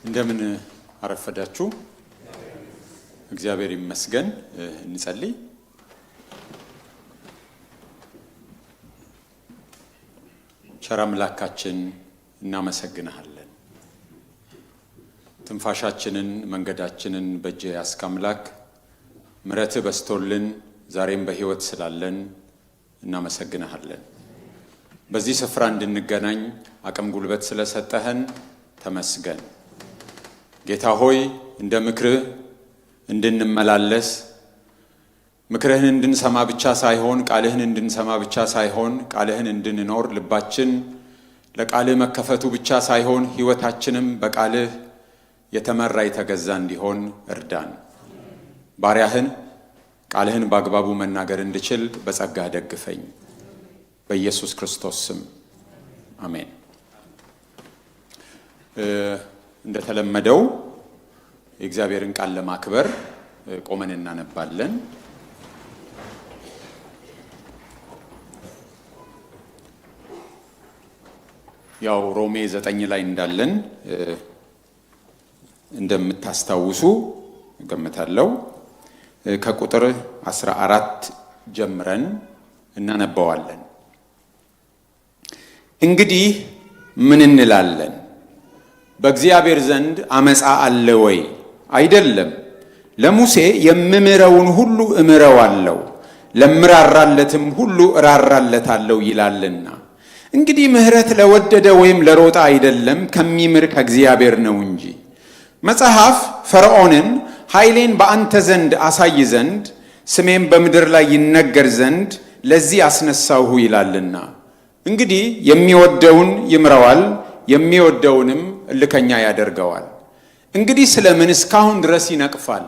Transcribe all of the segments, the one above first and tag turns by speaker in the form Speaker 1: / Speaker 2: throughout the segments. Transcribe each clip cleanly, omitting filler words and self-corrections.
Speaker 1: እንደምን አረፈዳችሁ። እግዚአብሔር ይመስገን። እንጸልይ። ቸር አምላካችን እናመሰግንሃለን። ትንፋሻችንን መንገዳችንን በእጅ ያስክ አምላክ ምሕረትህ በስቶልን ዛሬም በሕይወት ስላለን እናመሰግንሃለን። በዚህ ስፍራ እንድንገናኝ አቅም ጉልበት ስለሰጠህን ተመስገን። ጌታ ሆይ እንደ ምክርህ እንድንመላለስ ምክርህን እንድንሰማ ብቻ ሳይሆን ቃልህን እንድንሰማ ብቻ ሳይሆን ቃልህን እንድንኖር ልባችን ለቃልህ መከፈቱ ብቻ ሳይሆን ሕይወታችንም በቃልህ የተመራ የተገዛ እንዲሆን እርዳን። ባሪያህን ቃልህን በአግባቡ መናገር እንድችል በጸጋህ ደግፈኝ። በኢየሱስ ክርስቶስ ስም አሜን። እንደተለመደው የእግዚአብሔርን ቃል ለማክበር ቆመን እናነባለን። ያው ሮሜ 9 ላይ እንዳለን እንደምታስታውሱ እገምታለሁ። ከቁጥር 14 ጀምረን እናነባዋለን። እንግዲህ ምን እንላለን? በእግዚአብሔር ዘንድ አመፃ አለ ወይ? አይደለም። ለሙሴ የምምረውን ሁሉ እምረዋለሁ ለምራራለትም ሁሉ እራራለታለሁ ይላልና። እንግዲህ ምሕረት ለወደደ ወይም ለሮጣ አይደለም ከሚምር ከእግዚአብሔር ነው እንጂ። መጽሐፍ ፈርዖንን ኃይሌን በአንተ ዘንድ አሳይ ዘንድ ስሜም በምድር ላይ ይነገር ዘንድ ለዚህ አስነሳሁ ይላልና። እንግዲህ የሚወደውን ይምረዋል የሚወደውንም እልከኛ ያደርገዋል። እንግዲህ ስለምን እስካሁን ድረስ ይነቅፋል?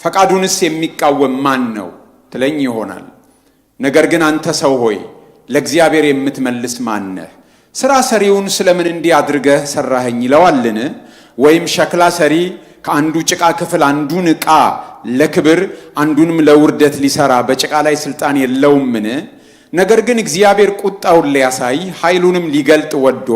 Speaker 1: ፈቃዱንስ የሚቃወም ማን ነው ትለኝ ይሆናል። ነገር ግን አንተ ሰው ሆይ ለእግዚአብሔር የምትመልስ ማን ነህ? ሥራ ሰሪውን ስለምን እንዲህ አድርገህ ሠራኸኝ ይለዋልን? ወይም ሸክላ ሰሪ ከአንዱ ጭቃ ክፍል አንዱን ዕቃ ለክብር አንዱንም ለውርደት ሊሠራ በጭቃ ላይ ሥልጣን የለውምን? ነገር ግን እግዚአብሔር ቁጣውን ሊያሳይ ኃይሉንም ሊገልጥ ወዶ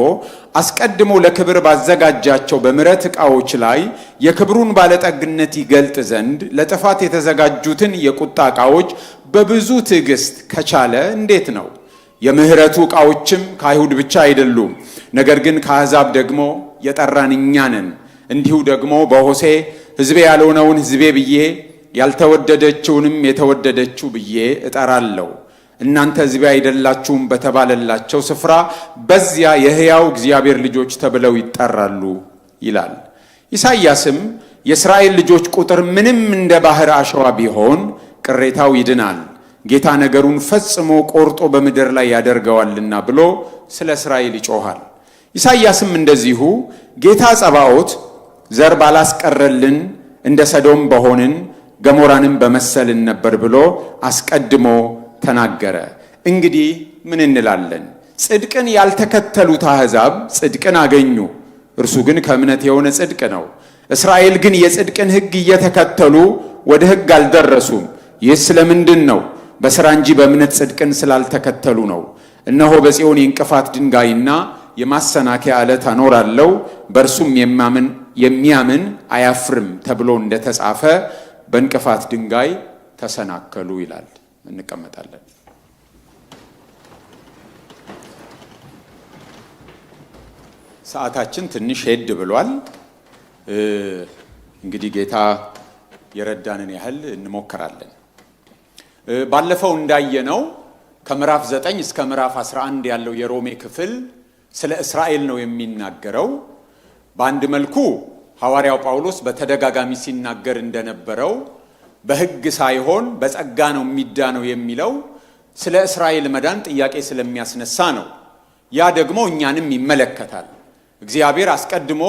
Speaker 1: አስቀድሞ ለክብር ባዘጋጃቸው በምሕረት ዕቃዎች ላይ የክብሩን ባለጠግነት ይገልጥ ዘንድ ለጥፋት የተዘጋጁትን የቁጣ ዕቃዎች በብዙ ትዕግስት ከቻለ እንዴት ነው? የምሕረቱ ዕቃዎችም ከአይሁድ ብቻ አይደሉም፣ ነገር ግን ከአሕዛብ ደግሞ የጠራን እኛ ነን። እንዲሁ ደግሞ በሆሴ ሕዝቤ ያልሆነውን ሕዝቤ ብዬ ያልተወደደችውንም የተወደደችው ብዬ እጠራለሁ። እናንተ ሕዝቤ አይደላችሁም በተባለላቸው ስፍራ በዚያ የሕያው እግዚአብሔር ልጆች ተብለው ይጠራሉ ይላል። ኢሳይያስም የእስራኤል ልጆች ቁጥር ምንም እንደ ባህር አሸዋ ቢሆን ቅሬታው ይድናል፣ ጌታ ነገሩን ፈጽሞ ቆርጦ በምድር ላይ ያደርገዋልና ብሎ ስለ እስራኤል ይጮኻል። ኢሳይያስም እንደዚሁ ጌታ ጸባዖት ዘር ባላስቀረልን እንደ ሰዶም በሆንን ገሞራንም በመሰልን ነበር ብሎ አስቀድሞ ተናገረ። እንግዲህ ምን እንላለን? ጽድቅን ያልተከተሉት አሕዛብ ጽድቅን አገኙ፣ እርሱ ግን ከእምነት የሆነ ጽድቅ ነው። እስራኤል ግን የጽድቅን ሕግ እየተከተሉ ወደ ሕግ አልደረሱም። ይህ ስለምንድን ነው? በሥራ እንጂ በእምነት ጽድቅን ስላልተከተሉ ነው። እነሆ በጽዮን የእንቅፋት ድንጋይና የማሰናከያ ዓለት አኖራለሁ፣ በእርሱም የሚያምን አያፍርም ተብሎ እንደተጻፈ በእንቅፋት ድንጋይ ተሰናከሉ ይላል። እንቀመጣለን። ሰዓታችን ትንሽ ሄድ ብሏል። እንግዲህ ጌታ የረዳንን ያህል እንሞክራለን። ባለፈው እንዳየነው ከምዕራፍ 9 እስከ ምዕራፍ 11 ያለው የሮሜ ክፍል ስለ እስራኤል ነው የሚናገረው። በአንድ መልኩ ሐዋርያው ጳውሎስ በተደጋጋሚ ሲናገር እንደነበረው በሕግ ሳይሆን በጸጋ ነው የሚዳነው የሚለው ስለ እስራኤል መዳን ጥያቄ ስለሚያስነሳ ነው። ያ ደግሞ እኛንም ይመለከታል። እግዚአብሔር አስቀድሞ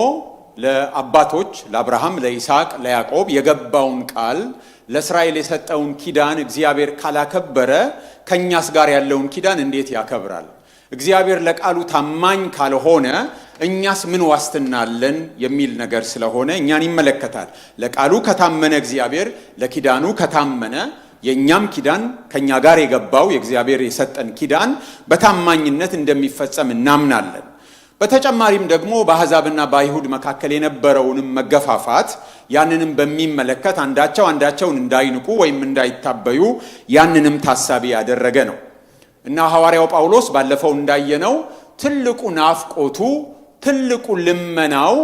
Speaker 1: ለአባቶች ለአብርሃም፣ ለይስሐቅ፣ ለያዕቆብ የገባውን ቃል ለእስራኤል የሰጠውን ኪዳን እግዚአብሔር ካላከበረ ከእኛስ ጋር ያለውን ኪዳን እንዴት ያከብራል? እግዚአብሔር ለቃሉ ታማኝ ካልሆነ እኛስ ምን ዋስትና አለን የሚል ነገር ስለሆነ እኛን ይመለከታል። ለቃሉ ከታመነ እግዚአብሔር ለኪዳኑ ከታመነ የኛም ኪዳን ከኛ ጋር የገባው የእግዚአብሔር የሰጠን ኪዳን በታማኝነት እንደሚፈጸም እናምናለን። በተጨማሪም ደግሞ በአሕዛብና በአይሁድ መካከል የነበረውንም መገፋፋት ያንንም በሚመለከት አንዳቸውን እንዳይንቁ ወይም እንዳይታበዩ ያንንም ታሳቢ ያደረገ ነው እና ሐዋርያው ጳውሎስ ባለፈው እንዳየነው ትልቁ ናፍቆቱ ትልቁ ልመናው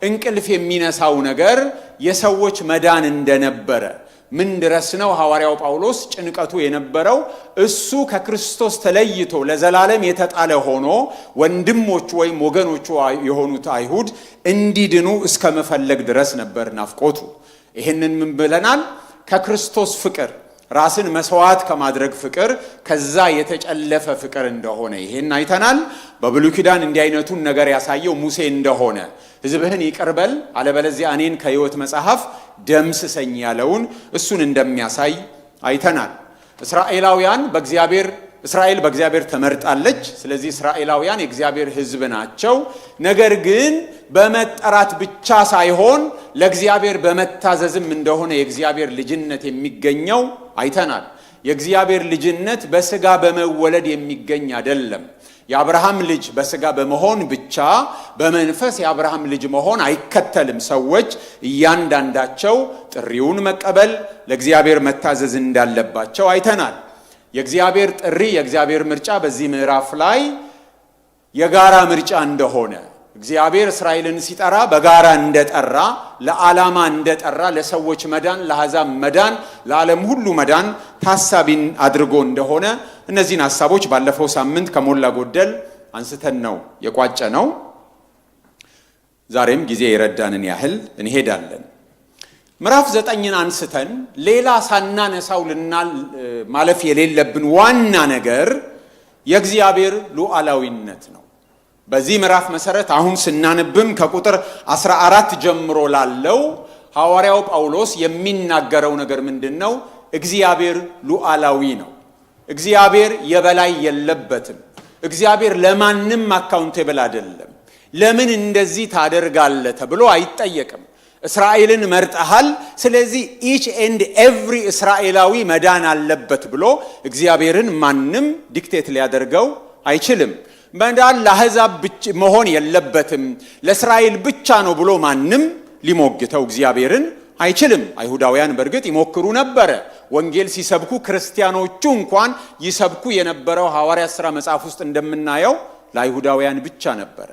Speaker 1: እንቅልፍ የሚነሳው ነገር የሰዎች መዳን እንደነበረ ምን ድረስ ነው ሐዋርያው ጳውሎስ ጭንቀቱ የነበረው እሱ ከክርስቶስ ተለይቶ ለዘላለም የተጣለ ሆኖ ወንድሞቹ ወይም ወገኖቹ የሆኑት አይሁድ እንዲድኑ እስከ መፈለግ ድረስ ነበር ናፍቆቱ። ይሄንን ምን ብለናል? ከክርስቶስ ፍቅር ራስን መስዋዕት ከማድረግ ፍቅር ከዛ የተጨለፈ ፍቅር እንደሆነ ይሄን አይተናል። በብሉይ ኪዳን እንዲህ አይነቱን ነገር ያሳየው ሙሴ እንደሆነ ሕዝብህን ይቅርበል አለበለዚያ እኔን ከሕይወት መጽሐፍ ደምስሰኝ ያለውን እሱን እንደሚያሳይ አይተናል። እስራኤል በእግዚአብሔር ተመርጣለች። ስለዚህ እስራኤላውያን የእግዚአብሔር ሕዝብ ናቸው። ነገር ግን በመጠራት ብቻ ሳይሆን ለእግዚአብሔር በመታዘዝም እንደሆነ የእግዚአብሔር ልጅነት የሚገኘው አይተናል። የእግዚአብሔር ልጅነት በስጋ በመወለድ የሚገኝ አይደለም። የአብርሃም ልጅ በስጋ በመሆን ብቻ በመንፈስ የአብርሃም ልጅ መሆን አይከተልም። ሰዎች እያንዳንዳቸው ጥሪውን መቀበል ለእግዚአብሔር መታዘዝ እንዳለባቸው አይተናል። የእግዚአብሔር ጥሪ የእግዚአብሔር ምርጫ በዚህ ምዕራፍ ላይ የጋራ ምርጫ እንደሆነ እግዚአብሔር እስራኤልን ሲጠራ በጋራ እንደጠራ ለዓላማ እንደጠራ ለሰዎች መዳን ለአሕዛብ መዳን ለዓለም ሁሉ መዳን ታሳቢን አድርጎ እንደሆነ እነዚህን ሐሳቦች ባለፈው ሳምንት ከሞላ ጎደል አንስተን ነው የቋጨ ነው። ዛሬም ጊዜ የረዳንን ያህል እንሄዳለን። ምዕራፍ 9ን አንስተን ሌላ ሳናነሳው ማለፍ የሌለብን ዋና ነገር የእግዚአብሔር ሉዓላዊነት ነው። በዚህ ምዕራፍ መሰረት አሁን ስናነብም ከቁጥር 14 ጀምሮ ላለው ሐዋርያው ጳውሎስ የሚናገረው ነገር ምንድነው? እግዚአብሔር ሉዓላዊ ነው። እግዚአብሔር የበላይ የለበትም። እግዚአብሔር ለማንም አካውንቴብል አይደለም። ለምን እንደዚህ ታደርጋለህ ተብሎ አይጠየቅም። እስራኤልን መርጠሃል፣ ስለዚህ each and every እስራኤላዊ መዳን አለበት ብሎ እግዚአብሔርን ማንም ዲክቴት ሊያደርገው አይችልም። መዳን ለአሕዛብ ብቻ መሆን የለበትም ለእስራኤል ብቻ ነው ብሎ ማንም ሊሞግተው እግዚአብሔርን አይችልም። አይሁዳውያን በእርግጥ ይሞክሩ ነበረ። ወንጌል ሲሰብኩ ክርስቲያኖቹ እንኳን ይሰብኩ የነበረው ሐዋርያት ሥራ መጽሐፍ ውስጥ እንደምናየው ለአይሁዳውያን ብቻ ነበረ።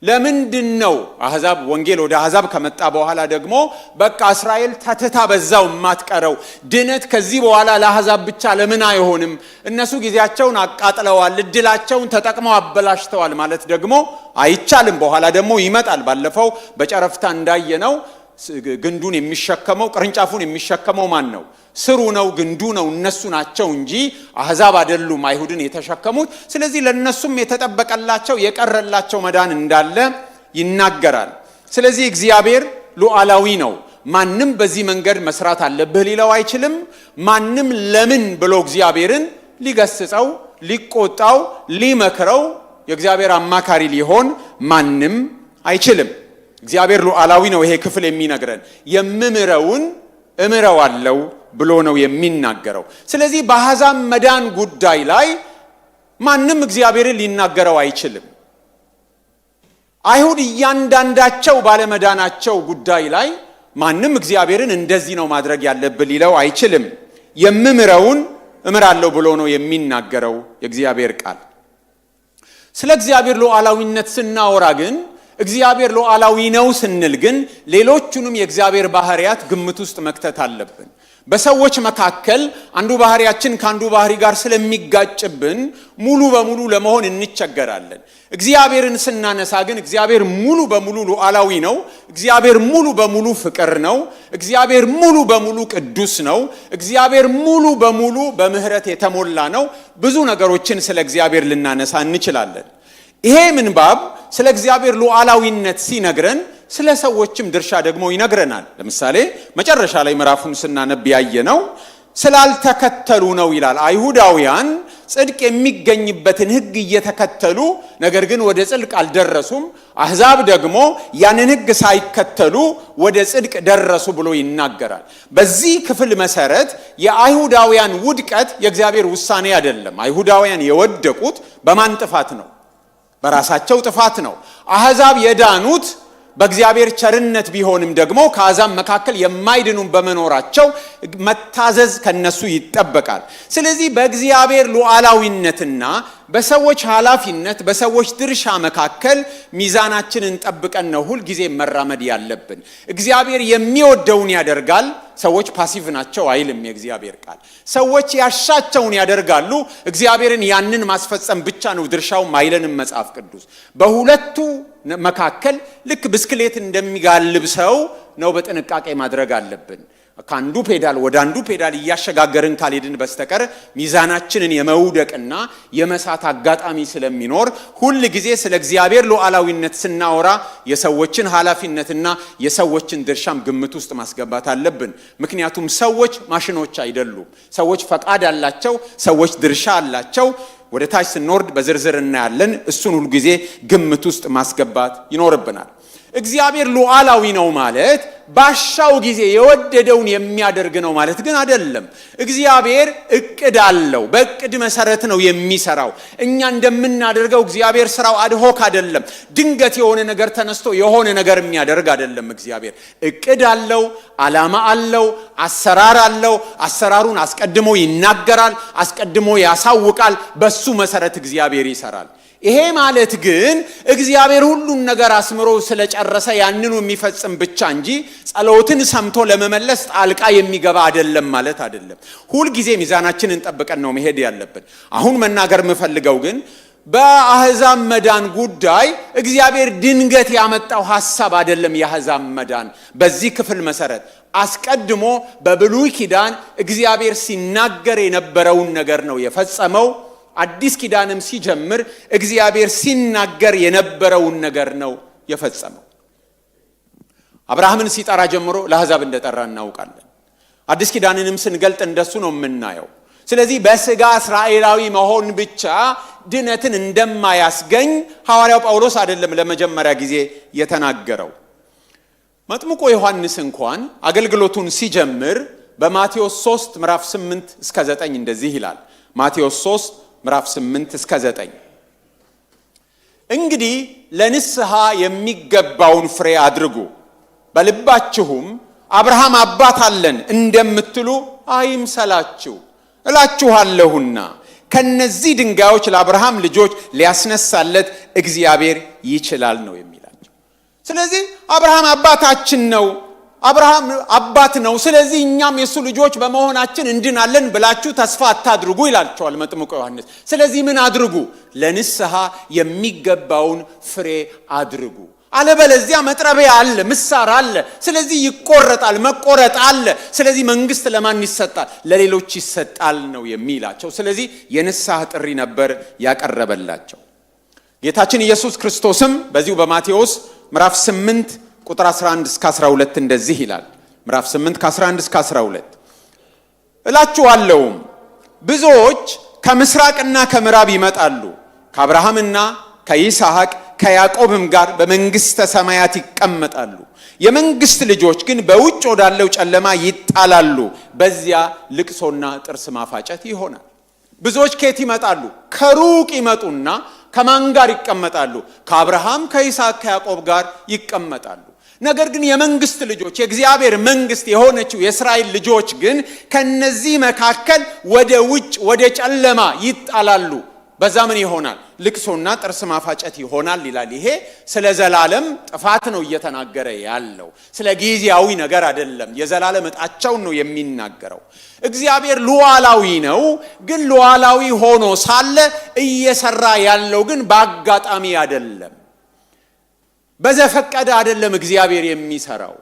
Speaker 1: ለምንድነው አሕዛብ ወንጌል ወደ አሕዛብ ከመጣ በኋላ ደግሞ በቃ እስራኤል ተትታ በዛው ማትቀረው? ድነት ከዚህ በኋላ ለአሕዛብ ብቻ ለምን አይሆንም? እነሱ ጊዜያቸውን አቃጥለዋል፣ እድላቸውን ተጠቅመው አበላሽተዋል ማለት ደግሞ አይቻልም። በኋላ ደግሞ ይመጣል። ባለፈው በጨረፍታ እንዳየነው ግንዱን የሚሸከመው ቅርንጫፉን የሚሸከመው ማን ነው? ስሩ ነው፣ ግንዱ ነው። እነሱ ናቸው እንጂ አሕዛብ አይደሉም አይሁድን የተሸከሙት። ስለዚህ ለነሱም የተጠበቀላቸው የቀረላቸው መዳን እንዳለ ይናገራል። ስለዚህ እግዚአብሔር ሉዓላዊ ነው። ማንም በዚህ መንገድ መስራት አለብህ ሊለው አይችልም። ማንም ለምን ብሎ እግዚአብሔርን ሊገስጸው፣ ሊቆጣው፣ ሊመክረው የእግዚአብሔር አማካሪ ሊሆን ማንም አይችልም። እግዚአብሔር ሉዓላዊ ነው። ይሄ ክፍል የሚነግረን የምምረውን እምረዋለሁ ብሎ ነው የሚናገረው። ስለዚህ በአሕዛብ መዳን ጉዳይ ላይ ማንም እግዚአብሔርን ሊናገረው አይችልም። አይሁድ እያንዳንዳቸው ባለመዳናቸው ጉዳይ ላይ ማንም እግዚአብሔርን እንደዚህ ነው ማድረግ ያለብህ ሊለው አይችልም። የምምረውን እምራለሁ ብሎ ነው የሚናገረው የእግዚአብሔር ቃል። ስለ እግዚአብሔር ሉዓላዊነት ስናወራ ግን እግዚአብሔር ሉዓላዊ ነው ስንል ግን ሌሎቹንም የእግዚአብሔር ባህሪያት ግምት ውስጥ መክተት አለብን። በሰዎች መካከል አንዱ ባህሪያችን ከአንዱ ባህሪ ጋር ስለሚጋጭብን ሙሉ በሙሉ ለመሆን እንቸገራለን። እግዚአብሔርን ስናነሳ ግን እግዚአብሔር ሙሉ በሙሉ ሉዓላዊ ነው። እግዚአብሔር ሙሉ በሙሉ ፍቅር ነው። እግዚአብሔር ሙሉ በሙሉ ቅዱስ ነው። እግዚአብሔር ሙሉ በሙሉ በምህረት የተሞላ ነው። ብዙ ነገሮችን ስለ እግዚአብሔር ልናነሳ እንችላለን። ይሄ ምንባብ ስለ እግዚአብሔር ሉዓላዊነት ሲነግረን ስለ ሰዎችም ድርሻ ደግሞ ይነግረናል። ለምሳሌ መጨረሻ ላይ ምዕራፉን ስናነብ ያየነው ስላልተከተሉ ነው ይላል። አይሁዳውያን ጽድቅ የሚገኝበትን ሕግ እየተከተሉ ነገር ግን ወደ ጽድቅ አልደረሱም። አሕዛብ ደግሞ ያንን ሕግ ሳይከተሉ ወደ ጽድቅ ደረሱ ብሎ ይናገራል። በዚህ ክፍል መሰረት የአይሁዳውያን ውድቀት የእግዚአብሔር ውሳኔ አይደለም። አይሁዳውያን የወደቁት በማን ጥፋት ነው? በራሳቸው ጥፋት ነው። አሕዛብ የዳኑት በእግዚአብሔር ቸርነት ቢሆንም ደግሞ ከአሕዛብ መካከል የማይድኑ በመኖራቸው መታዘዝ ከነሱ ይጠበቃል። ስለዚህ በእግዚአብሔር ሉዓላዊነትና በሰዎች ኃላፊነት በሰዎች ድርሻ መካከል ሚዛናችንን ጠብቀን ነው ሁል ጊዜ መራመድ ያለብን። እግዚአብሔር የሚወደውን ያደርጋል። ሰዎች ፓሲቭ ናቸው አይልም የእግዚአብሔር ቃል። ሰዎች ያሻቸውን ያደርጋሉ። እግዚአብሔርን ያንን ማስፈጸም ብቻ ነው ድርሻው አይልንም መጽሐፍ ቅዱስ። በሁለቱ መካከል ልክ ብስክሌት እንደሚጋልብ ሰው ነው በጥንቃቄ ማድረግ አለብን። ከአንዱ ፔዳል ወደ አንዱ ፔዳል እያሸጋገርን ካልሄድን በስተቀር ሚዛናችንን የመውደቅና የመሳት አጋጣሚ ስለሚኖር ሁል ጊዜ ስለ እግዚአብሔር ሉዓላዊነት ስናወራ የሰዎችን ኃላፊነትና የሰዎችን ድርሻም ግምት ውስጥ ማስገባት አለብን። ምክንያቱም ሰዎች ማሽኖች አይደሉም። ሰዎች ፈቃድ አላቸው። ሰዎች ድርሻ አላቸው። ወደ ታች ስንወርድ በዝርዝር እናያለን። እሱን ሁሉ ጊዜ ግምት ውስጥ ማስገባት ይኖርብናል። እግዚአብሔር ሉዓላዊ ነው ማለት ባሻው ጊዜ የወደደውን የሚያደርግ ነው ማለት ግን አይደለም። እግዚአብሔር እቅድ አለው። በእቅድ መሰረት ነው የሚሰራው። እኛ እንደምናደርገው እግዚአብሔር ስራው አድሆክ አይደለም። ድንገት የሆነ ነገር ተነስቶ የሆነ ነገር የሚያደርግ አይደለም። እግዚአብሔር እቅድ አለው፣ ዓላማ አለው፣ አሰራር አለው። አሰራሩን አስቀድሞ ይናገራል፣ አስቀድሞ ያሳውቃል። በሱ መሰረት እግዚአብሔር ይሰራል። ይሄ ማለት ግን እግዚአብሔር ሁሉን ነገር አስምሮ ስለጨረሰ ያንኑ የሚፈጽም ብቻ እንጂ ጸሎትን ሰምቶ ለመመለስ ጣልቃ የሚገባ አይደለም ማለት አይደለም። ሁል ጊዜ ሚዛናችንን ጠብቀን ነው መሄድ ያለብን። አሁን መናገር የምፈልገው ግን በአሕዛብ መዳን ጉዳይ እግዚአብሔር ድንገት ያመጣው ሐሳብ አይደለም። የአሕዛብ መዳን በዚህ ክፍል መሰረት አስቀድሞ በብሉይ ኪዳን እግዚአብሔር ሲናገር የነበረውን ነገር ነው የፈጸመው። አዲስ ኪዳንም ሲጀምር እግዚአብሔር ሲናገር የነበረውን ነገር ነው የፈጸመው። አብርሃምን ሲጠራ ጀምሮ ለአሕዛብ እንደጠራ እናውቃለን። አዲስ ኪዳንንም ስንገልጥ እንደሱ ነው የምናየው። ስለዚህ በስጋ እስራኤላዊ መሆን ብቻ ድነትን እንደማያስገኝ ሐዋርያው ጳውሎስ አይደለም ለመጀመሪያ ጊዜ የተናገረው። መጥምቁ ዮሐንስ እንኳን አገልግሎቱን ሲጀምር በማቴዎስ 3 ምዕራፍ 8 እስከ 9 እንደዚህ ይላል። ማቴዎስ 3 ምዕራፍ 8 እስከ 9 እንግዲህ ለንስሐ የሚገባውን ፍሬ አድርጉ፣ በልባችሁም አብርሃም አባት አለን እንደምትሉ አይምሰላችሁ። እላችኋለሁና ከነዚህ ድንጋዮች ለአብርሃም ልጆች ሊያስነሳለት እግዚአብሔር ይችላል ነው የሚላቸው። ስለዚህ አብርሃም አባታችን ነው፣ አብርሃም አባት ነው። ስለዚህ እኛም የሱ ልጆች በመሆናችን እንድናለን ብላችሁ ተስፋ አታድርጉ ይላቸዋል መጥምቁ ዮሐንስ። ስለዚህ ምን አድርጉ? ለንስሐ የሚገባውን ፍሬ አድርጉ። አለበለዚያ መጥረቢያ አለ፣ ምሳር አለ። ስለዚህ ይቆረጣል፣ መቆረጥ አለ። ስለዚህ መንግስት ለማን ይሰጣል? ለሌሎች ይሰጣል ነው የሚላቸው። ስለዚህ የንስሐ ጥሪ ነበር ያቀረበላቸው። ጌታችን ኢየሱስ ክርስቶስም በዚሁ በማቴዎስ ምዕራፍ 8 ቁጥር 11 እስከ 12 እንደዚህ ይላል። ምዕራፍ 8 ከ11 እስከ 12 እላችኋለሁም ብዙዎች ከምስራቅና ከምዕራብ ይመጣሉ፣ ከአብርሃምና ከይስሐቅ ከያዕቆብም ጋር በመንግስተ ሰማያት ይቀመጣሉ። የመንግስት ልጆች ግን በውጭ ወዳለው ጨለማ ይጣላሉ፣ በዚያ ልቅሶና ጥርስ ማፋጨት ይሆናል። ብዙዎች ከየት ይመጣሉ? ከሩቅ ይመጡና ከማን ጋር ይቀመጣሉ? ከአብርሃም ከይስሐቅ ከያዕቆብ ጋር ይቀመጣሉ። ነገር ግን የመንግስት ልጆች የእግዚአብሔር መንግስት የሆነችው የእስራኤል ልጆች ግን ከነዚህ መካከል ወደ ውጭ ወደ ጨለማ ይጣላሉ። በዛ ምን ይሆናል? ልቅሶና ጥርስ ማፋጨት ይሆናል ይላል። ይሄ ስለ ዘላለም ጥፋት ነው እየተናገረ ያለው፣ ስለ ጊዜያዊ ነገር አይደለም። የዘላለም ዕጣቸውን ነው የሚናገረው። እግዚአብሔር ሉዓላዊ ነው። ግን ሉዓላዊ ሆኖ ሳለ እየሰራ ያለው ግን በአጋጣሚ አይደለም፣ በዘፈቀደ አይደለም። እግዚአብሔር የሚሰራው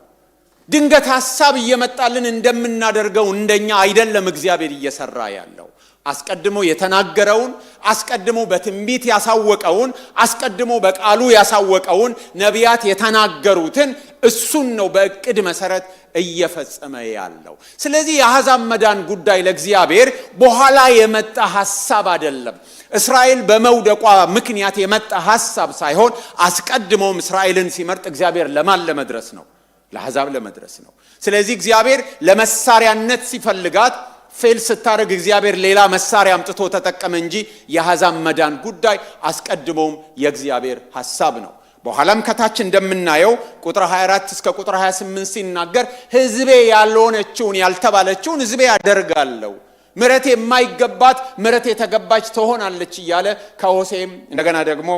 Speaker 1: ድንገት ሐሳብ እየመጣልን እንደምናደርገው እንደኛ አይደለም። እግዚአብሔር እየሰራ ያለው አስቀድሞ የተናገረውን፣ አስቀድሞ በትንቢት ያሳወቀውን፣ አስቀድሞ በቃሉ ያሳወቀውን ነቢያት የተናገሩትን እሱን ነው በእቅድ መሰረት እየፈጸመ ያለው። ስለዚህ የአሕዛብ መዳን ጉዳይ ለእግዚአብሔር በኋላ የመጣ ሐሳብ አይደለም። እስራኤል በመውደቋ ምክንያት የመጣ ሐሳብ ሳይሆን አስቀድሞም እስራኤልን ሲመርጥ እግዚአብሔር ለማን ለመድረስ ነው? ለአሕዛብ ለመድረስ ነው። ስለዚህ እግዚአብሔር ለመሳሪያነት ሲፈልጋት ፌል ስታደርግ እግዚአብሔር ሌላ መሳሪያ አምጥቶ ተጠቀመ እንጂ የአሕዛብ መዳን ጉዳይ አስቀድሞም የእግዚአብሔር ሐሳብ ነው። በኋላም ከታች እንደምናየው ቁጥር 24 እስከ ቁጥር 28 ሲናገር ሕዝቤ ያልሆነችውን ያልተባለችውን ሕዝቤ ያደርጋለሁ፣ ምሕረት የማይገባት ምሕረት የተገባች ትሆናለች እያለ ከሆሴም እንደገና ደግሞ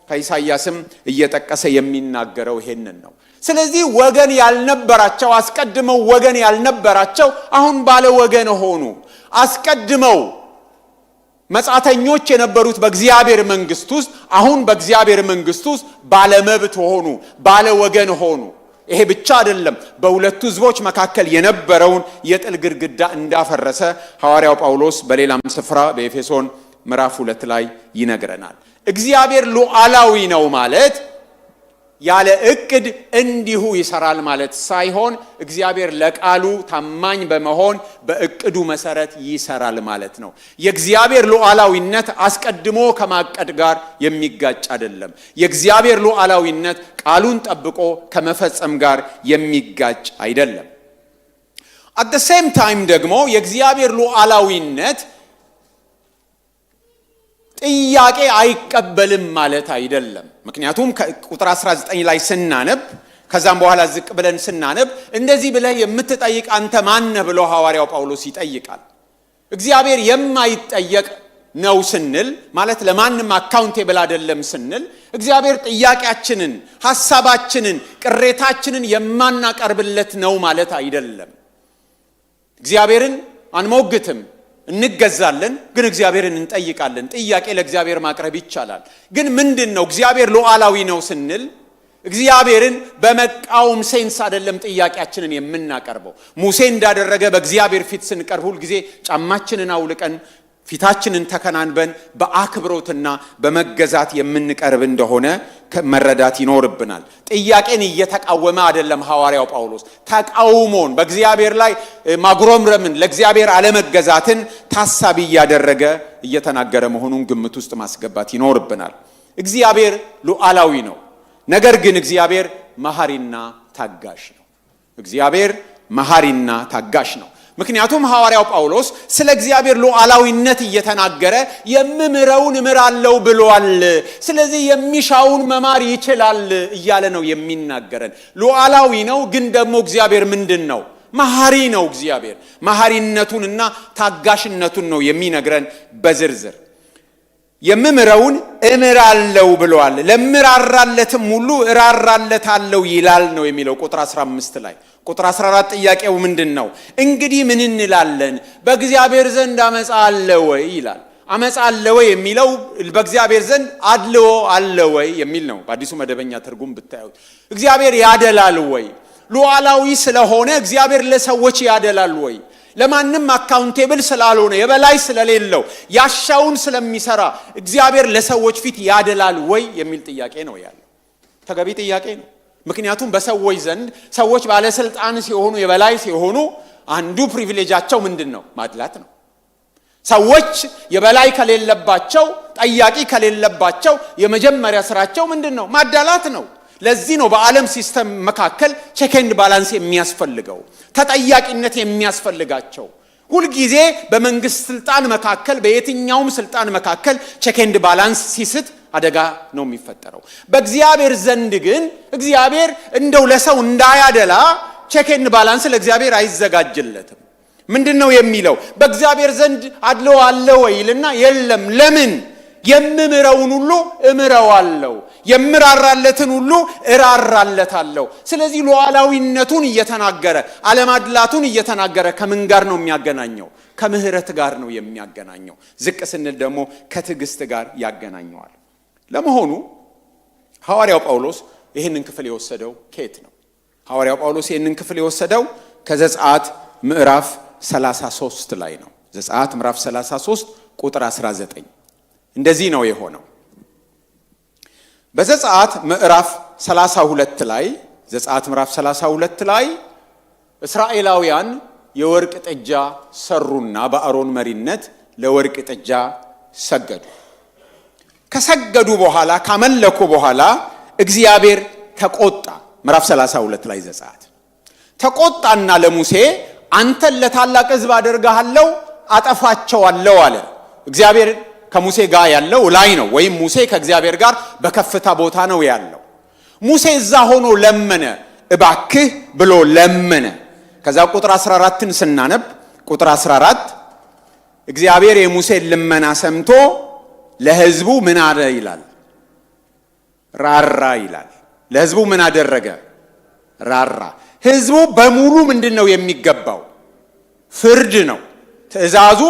Speaker 1: ከኢሳይያስም እየጠቀሰ የሚናገረው ይሄንን ነው። ስለዚህ ወገን ያልነበራቸው አስቀድመው ወገን ያልነበራቸው አሁን ባለ ወገን ሆኑ። አስቀድመው መጻተኞች የነበሩት በእግዚአብሔር መንግስት ውስጥ አሁን በእግዚአብሔር መንግስት ውስጥ ባለመብት ሆኑ፣ ባለ ወገን ሆኑ። ይሄ ብቻ አይደለም፣ በሁለቱ ህዝቦች መካከል የነበረውን የጥል ግድግዳ እንዳፈረሰ ሐዋርያው ጳውሎስ በሌላም ስፍራ በኤፌሶን ምዕራፍ 2 ላይ ይነግረናል። እግዚአብሔር ሉዓላዊ ነው ማለት ያለ እቅድ እንዲሁ ይሰራል ማለት ሳይሆን እግዚአብሔር ለቃሉ ታማኝ በመሆን በእቅዱ መሰረት ይሰራል ማለት ነው። የእግዚአብሔር ሉዓላዊነት አስቀድሞ ከማቀድ ጋር የሚጋጭ አይደለም። የእግዚአብሔር ሉዓላዊነት ቃሉን ጠብቆ ከመፈጸም ጋር የሚጋጭ አይደለም። at the same time ደግሞ የእግዚአብሔር ሉዓላዊነት ጥያቄ አይቀበልም ማለት አይደለም። ምክንያቱም ቁጥር 19 ላይ ስናነብ ከዛም በኋላ ዝቅ ብለን ስናነብ እንደዚህ ብለህ የምትጠይቅ አንተ ማን ነህ ብሎ ሐዋርያው ጳውሎስ ይጠይቃል። እግዚአብሔር የማይጠየቅ ነው ስንል ማለት ለማንም አካውንቴብል አይደለም ስንል እግዚአብሔር ጥያቄያችንን፣ ሐሳባችንን፣ ቅሬታችንን የማናቀርብለት ነው ማለት አይደለም። እግዚአብሔርን አንሞግትም፣ እንገዛለን፣ ግን እግዚአብሔርን እንጠይቃለን። ጥያቄ ለእግዚአብሔር ማቅረብ ይቻላል። ግን ምንድነው እግዚአብሔር ሉዓላዊ ነው ስንል እግዚአብሔርን በመቃወም ሴንስ አይደለም ጥያቄያችንን የምናቀርበው። ሙሴ እንዳደረገ በእግዚአብሔር ፊት ስንቀርብ ሁሉ ጊዜ ጫማችንን አውልቀን ፊታችንን ተከናንበን በአክብሮትና በመገዛት የምንቀርብ እንደሆነ መረዳት ይኖርብናል። ጥያቄን እየተቃወመ አይደለም ሐዋርያው ጳውሎስ። ተቃውሞን በእግዚአብሔር ላይ ማጉረምረምን ለእግዚአብሔር አለመገዛትን ታሳቢ እያደረገ እየተናገረ መሆኑን ግምት ውስጥ ማስገባት ይኖርብናል። እግዚአብሔር ሉዓላዊ ነው። ነገር ግን እግዚአብሔር መሐሪና ታጋሽ ነው። እግዚአብሔር መሐሪና ታጋሽ ነው። ምክንያቱም ሐዋርያው ጳውሎስ ስለ እግዚአብሔር ሉዓላዊነት እየተናገረ የምምረውን እምራለሁ ብሏል። ስለዚህ የሚሻውን መማር ይችላል እያለ ነው የሚናገረን። ሉዓላዊ ነው፣ ግን ደግሞ እግዚአብሔር ምንድነው? መሐሪ ነው። እግዚአብሔር መሐሪነቱንና ታጋሽነቱን ነው የሚነግረን በዝርዝር። የምምረውን እምራለሁ ብሏል፣ ለምራራለትም ሁሉ እራራለታለሁ ይላል ነው የሚለው ቁጥር 15 ላይ። ቁጥር 14 ጥያቄው ምንድነው? እንግዲህ ምን እንላለን? በእግዚአብሔር ዘንድ አመጻ አለ ወይ ይላል። አመጻ አለ ወይ የሚለው በእግዚአብሔር ዘንድ አድልዎ አለ ወይ የሚል ነው። በአዲሱ መደበኛ ትርጉም ብታዩት እግዚአብሔር ያደላል ወይ? ሉዓላዊ ስለሆነ እግዚአብሔር ለሰዎች ያደላል ወይ? ለማንም አካውንቴብል ስላልሆነ የበላይ ስለሌለው ያሻውን ስለሚሰራ እግዚአብሔር ለሰዎች ፊት ያደላል ወይ የሚል ጥያቄ ነው ያለው። ተገቢ ጥያቄ ነው። ምክንያቱም በሰዎች ዘንድ ሰዎች ባለስልጣን ሲሆኑ የበላይ ሲሆኑ አንዱ ፕሪቪሌጃቸው ምንድነው? ማድላት ነው። ሰዎች የበላይ ከሌለባቸው ጠያቂ ከሌለባቸው የመጀመሪያ ስራቸው ምንድነው? ማዳላት ነው። ለዚህ ነው በዓለም ሲስተም መካከል ቼክ ኤንድ ባላንስ የሚያስፈልገው፣ ተጠያቂነት የሚያስፈልጋቸው። ሁሉ ጊዜ በመንግስት ስልጣን መካከል በየትኛውም ስልጣን መካከል ቼክ ኤንድ ባላንስ ሲስት አደጋ ነው የሚፈጠረው። በእግዚአብሔር ዘንድ ግን እግዚአብሔር እንደው ለሰው እንዳያደላ ቼክ ኤንድ ባላንስ ለእግዚአብሔር አይዘጋጅለትም። ምንድነው የሚለው? በእግዚአብሔር ዘንድ አድሎ አለ ወይልና የለም። ለምን? የምምረውን ሁሉ እምረዋለሁ፣ የምራራለትን ሁሉ እራራለታለሁ። ስለዚህ ሉዓላዊነቱን እየተናገረ አለማድላቱን እየተናገረ ከምን ጋር ነው የሚያገናኘው? ከምህረት ጋር ነው የሚያገናኘው። ዝቅ ስንል ደግሞ ከትዕግስት ጋር ያገናኘዋል። ለመሆኑ ሐዋርያው ጳውሎስ ይህንን ክፍል የወሰደው ከየት ነው? ሐዋርያው ጳውሎስ ይህንን ክፍል የወሰደው ከዘጸአት ምዕራፍ 33 ላይ ነው። ዘጸአት ምዕራፍ 33 ቁጥር 19 እንደዚህ ነው የሆነው። በዘጸአት ምዕራፍ 32 ላይ ዘጸአት ምዕራፍ 32 ላይ እስራኤላውያን የወርቅ ጥጃ ሰሩና በአሮን መሪነት ለወርቅ ጥጃ ሰገዱ። ከሰገዱ በኋላ ካመለኩ በኋላ እግዚአብሔር ተቆጣ። ምዕራፍ 32 ላይ ዘጸአት ተቆጣና ለሙሴ አንተን ለታላቅ ሕዝብ አደርጋለሁ፣ አጠፋቸዋለሁ አለ። እግዚአብሔር ከሙሴ ጋር ያለው ላይ ነው፣ ወይም ሙሴ ከእግዚአብሔር ጋር በከፍታ ቦታ ነው ያለው። ሙሴ እዛ ሆኖ ለመነ፣ እባክህ ብሎ ለመነ። ከዛ ቁጥር 14ን ስናነብ ቁጥር 14 እግዚአብሔር የሙሴን ልመና ሰምቶ ለሕዝቡ ምን አለ ይላል? ራራ ይላል። ለሕዝቡ ምን አደረገ? ራራ። ሕዝቡ በሙሉ ምንድነው የሚገባው? ፍርድ ነው። ትእዛዙ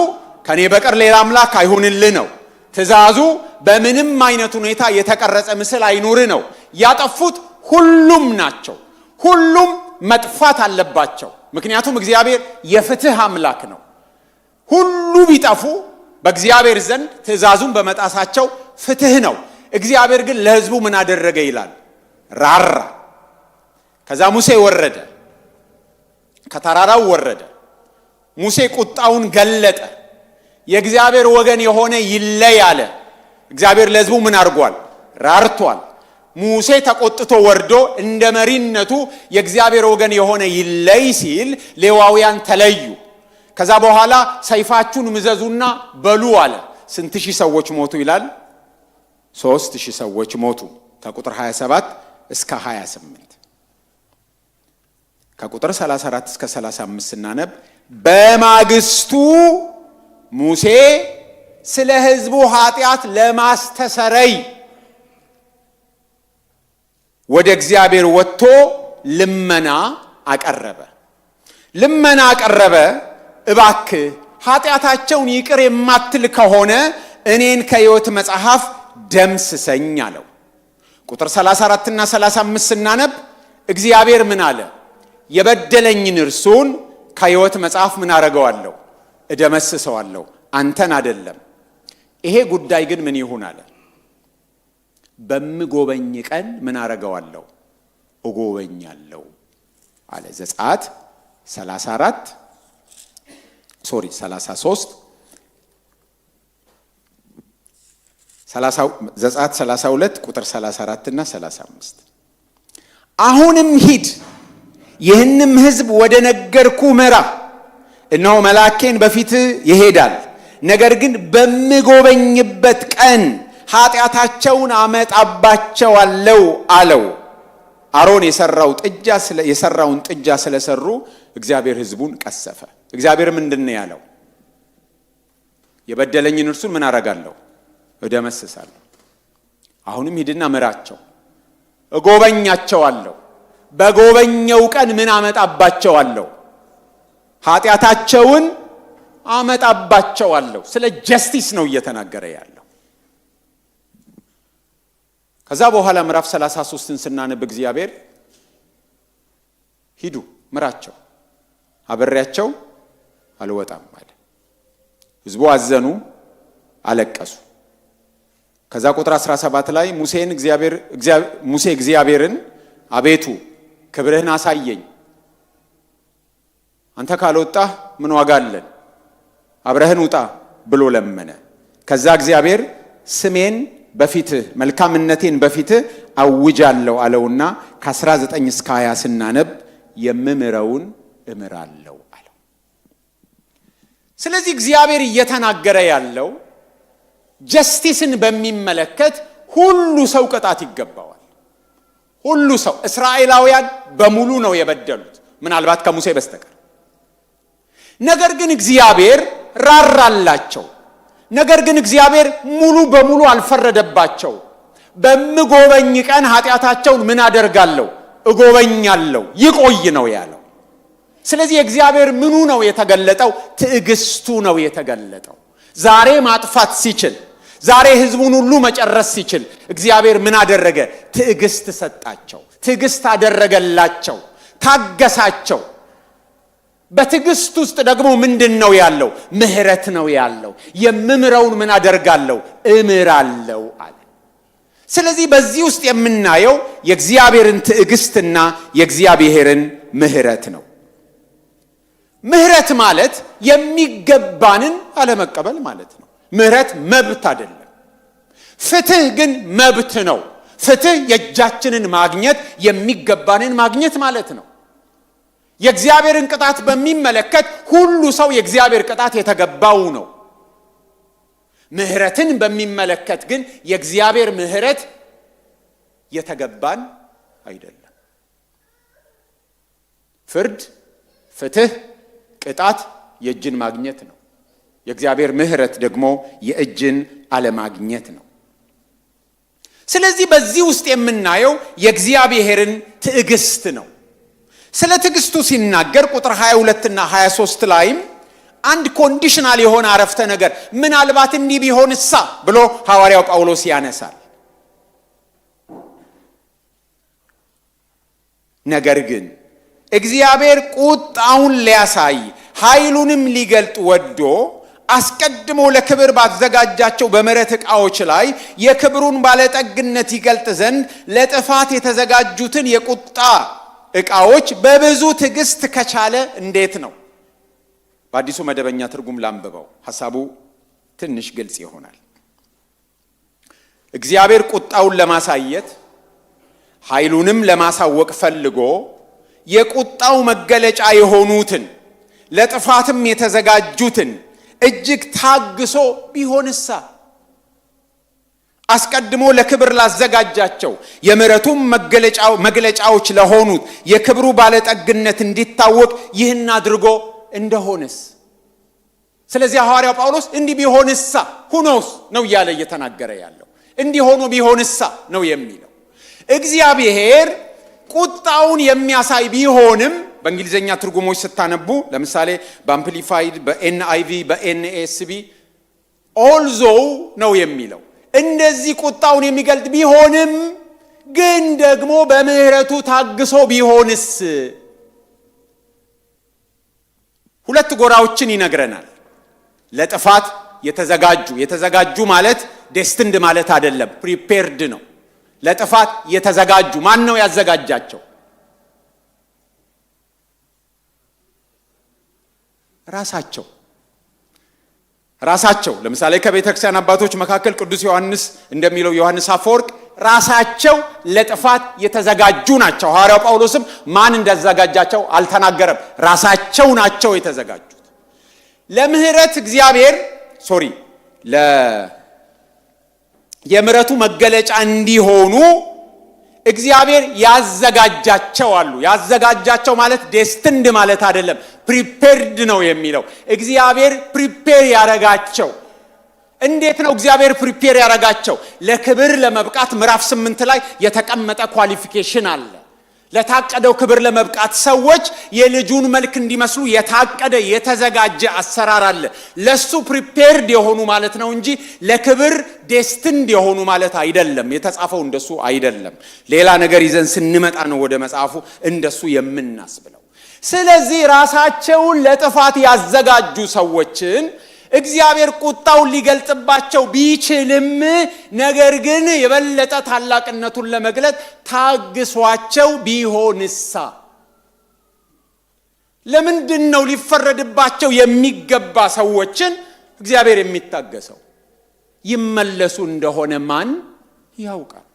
Speaker 1: ከኔ በቀር ሌላ አምላክ አይሁንልህ ነው። ትእዛዙ በምንም አይነት ሁኔታ የተቀረጸ ምስል አይኑር ነው። ያጠፉት ሁሉም ናቸው። ሁሉም መጥፋት አለባቸው። ምክንያቱም እግዚአብሔር የፍትህ አምላክ ነው። ሁሉ ቢጠፉ በእግዚአብሔር ዘንድ ትእዛዙን በመጣሳቸው ፍትህ ነው። እግዚአብሔር ግን ለሕዝቡ ምን አደረገ ይላል? ራራ። ከዛ ሙሴ ወረደ፣ ከተራራው ወረደ። ሙሴ ቁጣውን ገለጠ። የእግዚአብሔር ወገን የሆነ ይለይ አለ። እግዚአብሔር ለሕዝቡ ምን አድርጓል? ራርቷል። ሙሴ ተቆጥቶ ወርዶ እንደ መሪነቱ የእግዚአብሔር ወገን የሆነ ይለይ ሲል ሌዋውያን ተለዩ። ከዛ በኋላ ሰይፋችሁን ምዘዙና በሉ አለ። ስንት ሺህ ሰዎች ሞቱ ይላል? 3000 ሰዎች ሞቱ። ከቁጥር 27 እስከ 28 ከቁጥር 34 እስከ 35 ስናነብ በማግስቱ ሙሴ ስለ ሕዝቡ ኃጢአት ለማስተሰረይ ወደ እግዚአብሔር ወጥቶ ልመና አቀረበ። እባክህ ኃጢአታቸውን ይቅር የማትል ከሆነ እኔን ከሕይወት መጽሐፍ ደምስሰኝ አለው። ቁጥር 34 እና 35 ስናነብ እግዚአብሔር ምን አለ? የበደለኝን እርሱን ከሕይወት መጽሐፍ ምን አረገዋለሁ? እደመስሰዋለሁ፣ አንተን አይደለም። ይሄ ጉዳይ ግን ምን ይሁን አለ? በምጎበኝ ቀን ምን አረገዋለሁ? እጎበኛለሁ አለ። ዘጸአት 33 ዘጸአት 32 ቁጥር 34 እና 35 አሁንም ሂድ ይህንም ሕዝብ ወደ ነገርኩ ምራ፣ እነሆ መልአኬን በፊትህ ይሄዳል፣ ነገር ግን በምጎበኝበት ቀን ኃጢአታቸውን አመጣባቸዋለሁ አለው። አሮን የሰራውን ጥጃ ስለሰሩ እግዚአብሔር ሕዝቡን ቀሰፈ። እግዚአብሔር ምንድነው ያለው? የበደለኝን እርሱን ምን አረጋለሁ? እደመስሳለሁ። አሁንም ሂድና ምራቸው፣ እጎበኛቸዋለሁ። በጎበኘው ቀን ምን አመጣባቸዋለሁ? ኃጢአታቸውን አመጣባቸዋለሁ። ስለ ጀስቲስ ነው እየተናገረ ያለው። ከዛ በኋላ ምዕራፍ 33ን ስናነብ እግዚአብሔር ሂዱ ምራቸው፣ አብሬያቸው አልወጣም አለ። ሕዝቡ አዘኑ፣ አለቀሱ። ከዛ ቁጥር 17 ላይ ሙሴ እግዚአብሔርን አቤቱ ክብርህን አሳየኝ፣ አንተ ካልወጣህ ምን ዋጋ አለን? አብረህን ውጣ ብሎ ለመነ። ከዛ እግዚአብሔር ስሜን በፊትህ መልካምነቴን በፊትህ አውጃለሁ አለውና ከ19 እስከ 20 ስናነብ የምምረውን እምራለሁ አለው። ስለዚህ እግዚአብሔር እየተናገረ ያለው ጀስቲስን በሚመለከት ሁሉ ሰው ቅጣት ይገባዋል። ሁሉ ሰው፣ እስራኤላውያን በሙሉ ነው የበደሉት ምናልባት ከሙሴ በስተቀር። ነገር ግን እግዚአብሔር ራራላቸው። ነገር ግን እግዚአብሔር ሙሉ በሙሉ አልፈረደባቸው። በምጎበኝ ቀን ኃጢአታቸውን ምን አደርጋለሁ? እጎበኛለሁ። ይቆይ ነው ያለው። ስለዚህ እግዚአብሔር ምኑ ነው የተገለጠው? ትዕግስቱ ነው የተገለጠው። ዛሬ ማጥፋት ሲችል፣ ዛሬ ሕዝቡን ሁሉ መጨረስ ሲችል እግዚአብሔር ምን አደረገ? ትዕግስት ሰጣቸው። ትዕግስት አደረገላቸው፣ ታገሳቸው። በትዕግስት ውስጥ ደግሞ ምንድነው ያለው? ምህረት ነው ያለው። የምምረውን ምን አደርጋለሁ? እምራለሁ አለ። ስለዚህ በዚህ ውስጥ የምናየው የእግዚአብሔርን ትዕግስትና የእግዚአብሔርን ምህረት ነው። ምህረት ማለት የሚገባንን አለመቀበል ማለት ነው። ምህረት መብት አይደለም። ፍትህ ግን መብት ነው። ፍትህ የእጃችንን ማግኘት፣ የሚገባንን ማግኘት ማለት ነው። የእግዚአብሔርን ቅጣት በሚመለከት ሁሉ ሰው የእግዚአብሔር ቅጣት የተገባው ነው። ምህረትን በሚመለከት ግን የእግዚአብሔር ምህረት የተገባን አይደለም። ፍርድ፣ ፍትህ፣ ቅጣት የእጅን ማግኘት ነው። የእግዚአብሔር ምህረት ደግሞ የእጅን አለማግኘት ነው። ስለዚህ በዚህ ውስጥ የምናየው የእግዚአብሔርን ትዕግስት ነው። ስለ ትዕግስቱ ሲናገር ቁጥር 22 እና 23 ላይም አንድ ኮንዲሽናል የሆነ አረፍተ ነገር ምናልባት እንዲህ ቢሆንሳ ብሎ ሐዋርያው ጳውሎስ ያነሳል። ነገር ግን እግዚአብሔር ቁጣውን ሊያሳይ ኃይሉንም ሊገልጥ ወዶ አስቀድሞ ለክብር ባዘጋጃቸው በምሕረት ዕቃዎች ላይ የክብሩን ባለጠግነት ይገልጥ ዘንድ ለጥፋት የተዘጋጁትን የቁጣ ዕቃዎች በብዙ ትዕግስት ከቻለ እንዴት ነው? በአዲሱ መደበኛ ትርጉም ላንብበው፣ ሐሳቡ ትንሽ ግልጽ ይሆናል። እግዚአብሔር ቁጣውን ለማሳየት ኃይሉንም ለማሳወቅ ፈልጎ የቁጣው መገለጫ የሆኑትን ለጥፋትም የተዘጋጁትን እጅግ ታግሶ ቢሆንሳ አስቀድሞ ለክብር ላዘጋጃቸው የምሕረቱም መግለጫዎች ለሆኑት የክብሩ ባለጠግነት እንዲታወቅ ይህን አድርጎ እንደሆነስ። ስለዚህ ሐዋርያው ጳውሎስ እንዲህ ቢሆንሳ ሁኖስ ነው እያለ እየተናገረ ያለው። እንዲህ ሆኖ ቢሆንሳ ነው የሚለው። እግዚአብሔር ቁጣውን የሚያሳይ ቢሆንም በእንግሊዘኛ ትርጉሞች ስታነቡ ለምሳሌ በአምፕሊፋይድ፣ በኤንአይቪ፣ በኤንኤስቢ ኦልዞ ነው የሚለው። እንደዚህ ቁጣውን የሚገልጥ ቢሆንም ግን ደግሞ በምህረቱ ታግሶ ቢሆንስ? ሁለት ጎራዎችን ይነግረናል። ለጥፋት የተዘጋጁ ማለት ዴስትንድ ማለት አይደለም፣ ፕሪፔርድ ነው። ለጥፋት የተዘጋጁ ማን ነው ያዘጋጃቸው? ራሳቸው። ለምሳሌ ከቤተክርስቲያን አባቶች መካከል ቅዱስ ዮሐንስ እንደሚለው ዮሐንስ አፈወርቅ ራሳቸው ለጥፋት የተዘጋጁ ናቸው። ሐዋርያው ጳውሎስም ማን እንዳዘጋጃቸው አልተናገረም። ራሳቸው ናቸው የተዘጋጁት። ለምህረት እግዚአብሔር የምህረቱ መገለጫ እንዲሆኑ እግዚአብሔር ያዘጋጃቸው አሉ። ያዘጋጃቸው ማለት ዴስትንድ ማለት አይደለም፣ ፕሪፔርድ ነው የሚለው። እግዚአብሔር ፕሪፔር ያረጋቸው። እንዴት ነው እግዚአብሔር ፕሪፔር ያረጋቸው? ለክብር ለመብቃት ምዕራፍ 8 ላይ የተቀመጠ ኳሊፊኬሽን አለ። ለታቀደው ክብር ለመብቃት ሰዎች የልጁን መልክ እንዲመስሉ የታቀደ የተዘጋጀ አሰራር አለ። ለሱ ፕሪፔርድ የሆኑ ማለት ነው እንጂ ለክብር ዴስትንድ የሆኑ ማለት አይደለም። የተጻፈው እንደሱ አይደለም። ሌላ ነገር ይዘን ስንመጣ ነው ወደ መጽሐፉ እንደሱ የምናስብለው። ስለዚህ ራሳቸውን ለጥፋት ያዘጋጁ ሰዎችን እግዚአብሔር ቁጣውን ሊገልጽባቸው ቢችልም ነገር ግን የበለጠ ታላቅነቱን ለመግለጥ ታግሷቸው ቢሆንሳ? ለምንድን ነው ሊፈረድባቸው የሚገባ ሰዎችን እግዚአብሔር የሚታገሰው? ይመለሱ እንደሆነ ማን ያውቃል?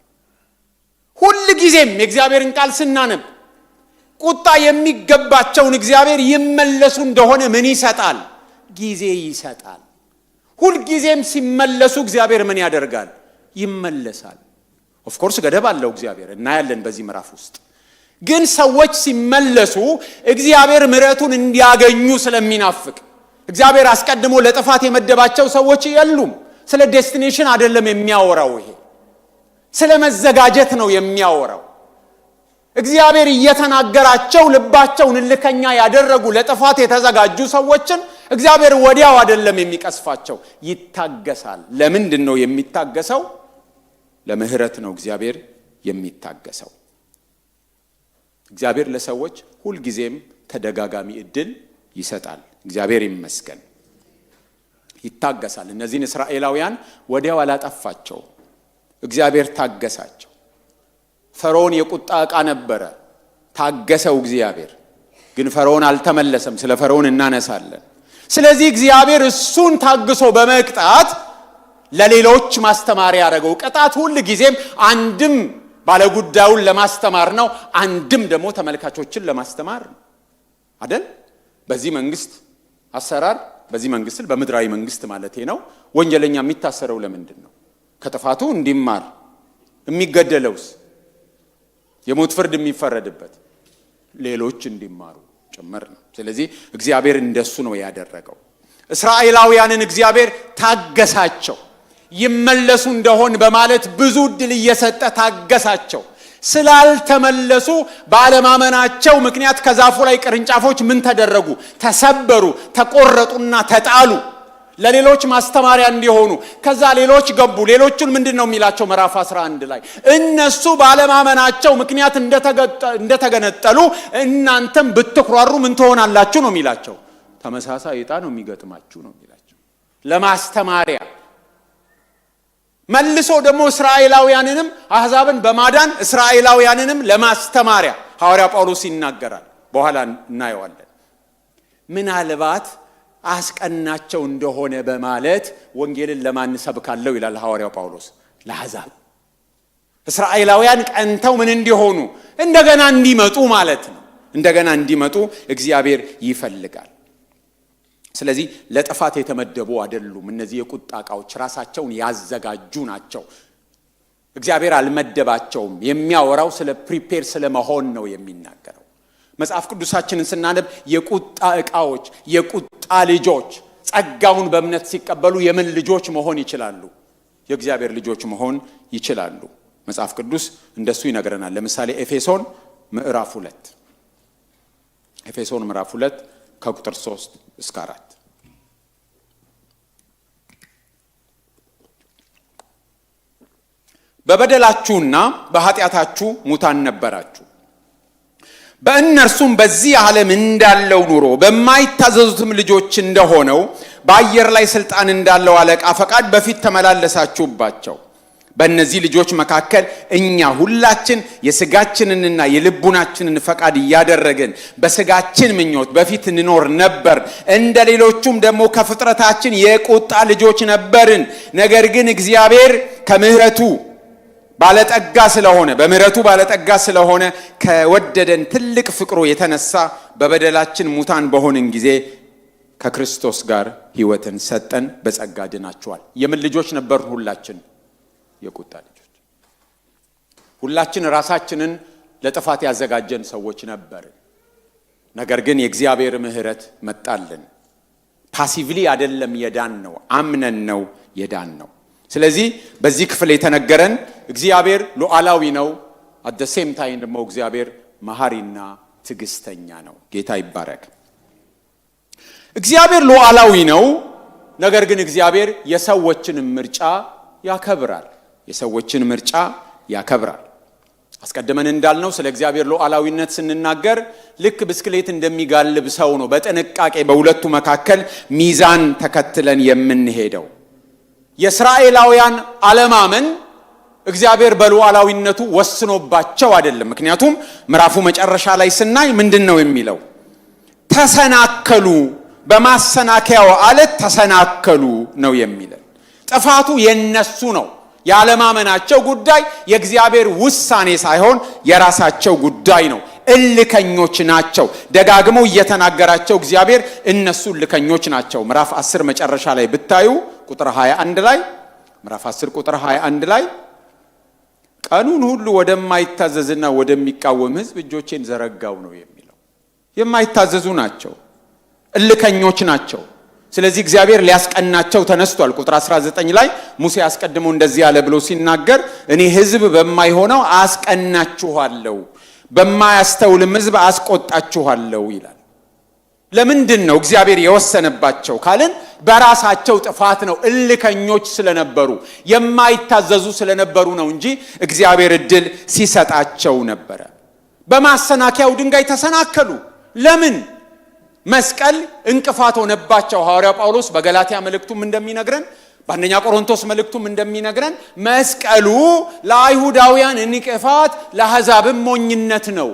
Speaker 1: ሁል ጊዜም የእግዚአብሔርን ቃል ስናነብ ቁጣ የሚገባቸውን እግዚአብሔር ይመለሱ እንደሆነ ምን ይሰጣል? ጊዜ ይሰጣል። ሁል ጊዜም ሲመለሱ እግዚአብሔር ምን ያደርጋል? ይመለሳል። ኦፍ ኮርስ ገደብ አለው እግዚአብሔር፣ እናያለን በዚህ ምዕራፍ ውስጥ። ግን ሰዎች ሲመለሱ እግዚአብሔር ምሕረቱን እንዲያገኙ ስለሚናፍቅ እግዚአብሔር አስቀድሞ ለጥፋት የመደባቸው ሰዎች የሉም። ስለ ዴስቲኔሽን አይደለም የሚያወራው፣ ይሄ ስለ መዘጋጀት ነው የሚያወራው። እግዚአብሔር እየተናገራቸው ልባቸውን እልከኛ ያደረጉ ለጥፋት የተዘጋጁ ሰዎችን እግዚአብሔር ወዲያው አይደለም የሚቀስፋቸው፣ ይታገሳል። ለምንድን ነው የሚታገሰው? ለምህረት ነው እግዚአብሔር የሚታገሰው። እግዚአብሔር ለሰዎች ሁልጊዜም ተደጋጋሚ እድል ይሰጣል። እግዚአብሔር ይመስገን። ይታገሳል። እነዚህን እስራኤላውያን ወዲያው አላጠፋቸው፣ እግዚአብሔር ታገሳቸው። ፈርዖን የቁጣ ዕቃ ነበረ፣ ታገሰው እግዚአብሔር። ግን ፈርዖን አልተመለሰም። ስለ ፈርዖን እናነሳለን። ስለዚህ እግዚአብሔር እሱን ታግሶ በመቅጣት ለሌሎች ማስተማሪያ ያደረገው ቅጣት ሁሉ ጊዜም አንድም ባለጉዳዩን ለማስተማር ነው፣ አንድም ደግሞ ተመልካቾችን ለማስተማር ነው። አይደል? በዚህ መንግስት አሰራር በዚህ መንግስት በምድራዊ መንግስት ማለት ነው ወንጀለኛ የሚታሰረው ለምንድን ነው? ከጥፋቱ እንዲማር። የሚገደለውስ የሞት ፍርድ የሚፈረድበት ሌሎች እንዲማሩ ጭምር ነው። ስለዚህ እግዚአብሔር እንደሱ ነው ያደረገው። እስራኤላውያንን እግዚአብሔር ታገሳቸው። ይመለሱ እንደሆን በማለት ብዙ ዕድል እየሰጠ ታገሳቸው። ስላልተመለሱ ባለማመናቸው ምክንያት ከዛፉ ላይ ቅርንጫፎች ምን ተደረጉ? ተሰበሩ፣ ተቆረጡና ተጣሉ። ለሌሎች ማስተማሪያ እንዲሆኑ ከዛ ሌሎች ገቡ። ሌሎቹን ምንድነው የሚላቸው? ምዕራፍ 11 ላይ እነሱ ባለማመናቸው ምክንያት እንደተገነጠሉ እናንተም ብትኩራሩ ምን ትሆናላችሁ ነው የሚላቸው። ተመሳሳይ ዕጣ ነው የሚገጥማችሁ ነው የሚላቸው ለማስተማሪያ። መልሶ ደግሞ እስራኤላውያንንም አሕዛብን በማዳን እስራኤላውያንንም ለማስተማሪያ ሐዋርያ ጳውሎስ ይናገራል። በኋላ እናየዋለን። ምናልባት አስቀናቸው እንደሆነ በማለት ወንጌልን ለማን ሰብካለው ይላል ሐዋርያው ጳውሎስ? ለአሕዛብ። እስራኤላውያን ቀንተው ምን እንዲሆኑ እንደገና እንዲመጡ ማለት ነው። እንደገና እንዲመጡ እግዚአብሔር ይፈልጋል። ስለዚህ ለጥፋት የተመደቡ አይደሉም። እነዚህ የቁጣ ዕቃዎች ራሳቸውን ያዘጋጁ ናቸው። እግዚአብሔር አልመደባቸውም። የሚያወራው ስለ ፕሪፔር ስለመሆን ነው የሚናገረው። መጽሐፍ ቅዱሳችንን ስናነብ የቁጣ ዕቃዎች፣ የቁጣ ልጆች ጸጋውን በእምነት ሲቀበሉ የምን ልጆች መሆን ይችላሉ? የእግዚአብሔር ልጆች መሆን ይችላሉ። መጽሐፍ ቅዱስ እንደሱ ይነግረናል። ለምሳሌ ኤፌሶን ምዕራፍ 2 ከቁጥር 3 እስከ 4 በበደላችሁና በኃጢአታችሁ ሙታን ነበራችሁ፣ በእነርሱም በዚህ ዓለም እንዳለው ኑሮ በማይታዘዙትም ልጆች እንደሆነው በአየር ላይ ስልጣን እንዳለው አለቃ ፈቃድ በፊት ተመላለሳችሁባቸው። በእነዚህ ልጆች መካከል እኛ ሁላችን የሥጋችንንና የልቡናችንን ፈቃድ እያደረግን በሥጋችን ምኞት በፊት እንኖር ነበር። እንደ ሌሎቹም ደግሞ ከፍጥረታችን የቁጣ ልጆች ነበርን። ነገር ግን እግዚአብሔር ከምሕረቱ ባለጠጋ ስለሆነ ከወደደን ትልቅ ፍቅሩ የተነሳ በበደላችን ሙታን በሆንን ጊዜ ከክርስቶስ ጋር ሕይወትን ሰጠን። በጸጋ ድናችኋል። የምን ልጆች ነበር? ሁላችን የቁጣ ልጆች። ሁላችን ራሳችንን ለጥፋት ያዘጋጀን ሰዎች ነበርን። ነገር ግን የእግዚአብሔር ምሕረት መጣልን። ፓሲቭሊ አይደለም የዳን ነው፣ አምነን ነው የዳን ነው። ስለዚህ በዚህ ክፍል የተነገረን እግዚአብሔር ሉዓላዊ ነው። at the same time ደግሞ እግዚአብሔር መሐሪና ትዕግስተኛ ነው። ጌታ ይባረክ። እግዚአብሔር ሉዓላዊ ነው። ነገር ግን እግዚአብሔር የሰዎችን ምርጫ ያከብራል። አስቀድመን እንዳልነው ስለ እግዚአብሔር ሉዓላዊነት ስንናገር ልክ ብስክሌት እንደሚጋልብ ሰው ነው በጥንቃቄ በሁለቱ መካከል ሚዛን ተከትለን የምንሄደው። የእስራኤላውያን አለማመን እግዚአብሔር በሉዓላዊነቱ ወስኖባቸው አይደለም። ምክንያቱም ምዕራፉ መጨረሻ ላይ ስናይ ምንድነው የሚለው? ተሰናከሉ፣ በማሰናከያው አለት ተሰናከሉ ነው የሚለው። ጥፋቱ የነሱ ነው። ያለማመናቸው ጉዳይ የእግዚአብሔር ውሳኔ ሳይሆን የራሳቸው ጉዳይ ነው። እልከኞች ናቸው። ደጋግሞ እየተናገራቸው እግዚአብሔር እነሱ እልከኞች ናቸው። ምዕራፍ 10 መጨረሻ ላይ ብታዩ ቁጥር 21 ላይ ምዕራፍ 10 ቁጥር 21 ላይ ቀኑን ሁሉ ወደማይታዘዝና ወደሚቃወም ሕዝብ እጆቼን ዘረጋው ነው የሚለው። የማይታዘዙ ናቸው፣ እልከኞች ናቸው። ስለዚህ እግዚአብሔር ሊያስቀናቸው ተነስቷል። ቁጥር 19 ላይ ሙሴ አስቀድሞ እንደዚህ ያለ ብሎ ሲናገር እኔ ሕዝብ በማይሆነው አስቀናችኋለሁ፣ በማያስተውልም ሕዝብ አስቆጣችኋለሁ ይላል። ለምንድን ነው እግዚአብሔር የወሰነባቸው ካልን በራሳቸው ጥፋት ነው። እልከኞች ስለነበሩ የማይታዘዙ ስለነበሩ ነው እንጂ እግዚአብሔር እድል ሲሰጣቸው ነበረ። በማሰናከያው ድንጋይ ተሰናከሉ። ለምን? መስቀል እንቅፋት ሆነባቸው። ሐዋርያው ጳውሎስ በገላትያ መልእክቱም እንደሚነግረን በአንደኛ ቆሮንቶስ መልእክቱም እንደሚነግረን መስቀሉ ለአይሁዳውያን እንቅፋት ለአሕዛብም ሞኝነት ነው።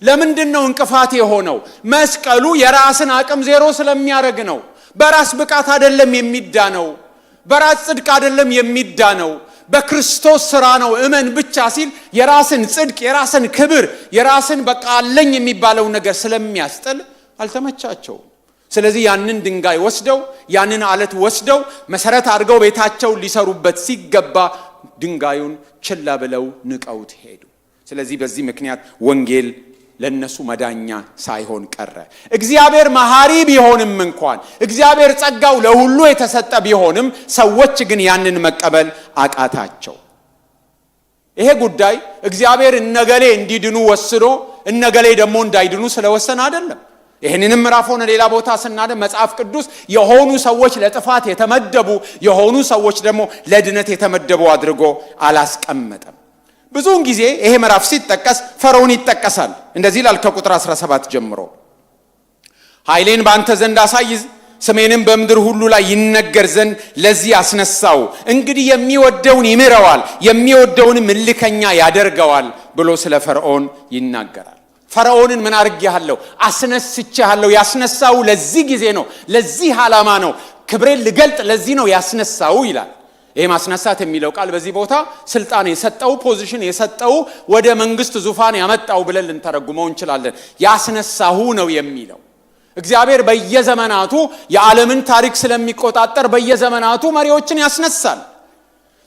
Speaker 1: ለምንድን ነው እንቅፋት የሆነው? መስቀሉ የራስን አቅም ዜሮ ስለሚያደርግ ነው። በራስ ብቃት አይደለም የሚዳነው፣ በራስ ጽድቅ አይደለም የሚዳነው፣ በክርስቶስ ሥራ ነው። እመን ብቻ ሲል የራስን ጽድቅ፣ የራስን ክብር፣ የራስን በቃ አለኝ የሚባለው ነገር ስለሚያስጥል አልተመቻቸውም። ስለዚህ ያንን ድንጋይ ወስደው ያንን አለት ወስደው መሰረት አድርገው ቤታቸው ሊሰሩበት ሲገባ ድንጋዩን ችላ ብለው ንቀውት ሄዱ። ስለዚህ በዚህ ምክንያት ወንጌል ለነሱ መዳኛ ሳይሆን ቀረ። እግዚአብሔር መሐሪ ቢሆንም እንኳን እግዚአብሔር ጸጋው ለሁሉ የተሰጠ ቢሆንም ሰዎች ግን ያንን መቀበል አቃታቸው። ይሄ ጉዳይ እግዚአብሔር እነገሌ እንዲድኑ ወስኖ እነገሌ ደግሞ እንዳይድኑ ስለወሰነ አይደለም። ይሄንንም ምዕራፍ ሆነ ሌላ ቦታ ስናደም መጽሐፍ ቅዱስ የሆኑ ሰዎች ለጥፋት የተመደቡ የሆኑ ሰዎች ደግሞ ለድነት የተመደቡ አድርጎ አላስቀመጠም። ብዙውን ጊዜ ይሄ ምዕራፍ ሲጠቀስ ፈርዖን ይጠቀሳል። እንደዚህ ይላል ከቁጥር 17 ጀምሮ ኃይሌን በአንተ ዘንድ አሳይ ስሜንም በምድር ሁሉ ላይ ይነገር ዘንድ ለዚህ አስነሳው፣ እንግዲህ የሚወደውን ይምረዋል የሚወደውንም እልከኛ ያደርገዋል ብሎ ስለ ፈርዖን ይናገራል። ፈርዖንን ምን አድርጌሃለሁ? አስነስቼሃለሁ። ያስነሳው ለዚህ ጊዜ ነው፣ ለዚህ ዓላማ ነው፣ ክብሬን ልገልጥ ለዚህ ነው ያስነሳው ይላል። ይሄ ማስነሳት የሚለው ቃል በዚህ ቦታ ስልጣን የሰጠው ፖዚሽን የሰጠው ወደ መንግስት ዙፋን ያመጣው ብለን ልንተረጉመው እንችላለን። ያስነሳሁ ነው የሚለው እግዚአብሔር በየዘመናቱ የዓለምን ታሪክ ስለሚቆጣጠር በየዘመናቱ መሪዎችን ያስነሳል።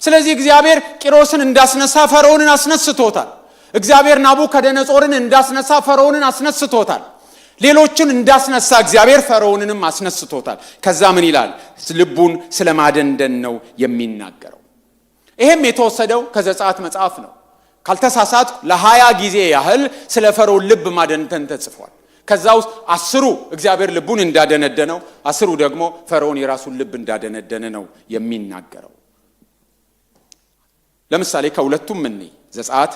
Speaker 1: ስለዚህ እግዚአብሔር ቂሮስን እንዳስነሳ ፈርዖንን አስነስቶታል። እግዚአብሔር ናቡከደነጾርን እንዳስነሳ ፈርዖንን አስነስቶታል። ሌሎችን እንዳስነሳ እግዚአብሔር ፈርዖንንም አስነስቶታል። ከዛ ምን ይላል? ልቡን ስለማደንደን ነው የሚናገረው። ይሄም የተወሰደው ከዘጸአት መጽሐፍ ነው። ካልተሳሳት ለ20 ጊዜ ያህል ስለ ፈርዖን ልብ ማደንደን ተጽፏል። ከዛ ውስጥ 10ሩ እግዚአብሔር ልቡን እንዳደነደነው 10ሩ ደግሞ ፈርዖን የራሱን ልብ እንዳደነደነ ነው የሚናገረው። ለምሳሌ ከሁለቱም ምን ዘጸአት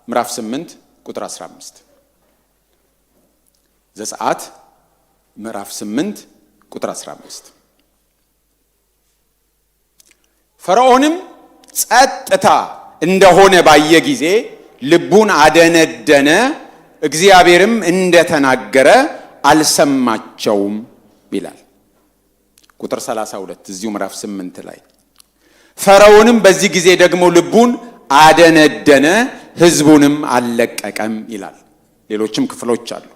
Speaker 1: ምዕራፍ 8 ቁጥር 15 ዘጸአት ምዕራፍ 8 ቁጥር 15 ፈርዖንም ጸጥታ እንደሆነ ባየ ጊዜ ልቡን አደነደነ፣ እግዚአብሔርም እንደተናገረ አልሰማቸውም ይላል። ቁጥር 32 እዚሁ ምዕራፍ 8 ላይ ፈርዖንም በዚህ ጊዜ ደግሞ ልቡን አደነደነ፣ ሕዝቡንም አልለቀቀም ይላል። ሌሎችም ክፍሎች አሉ።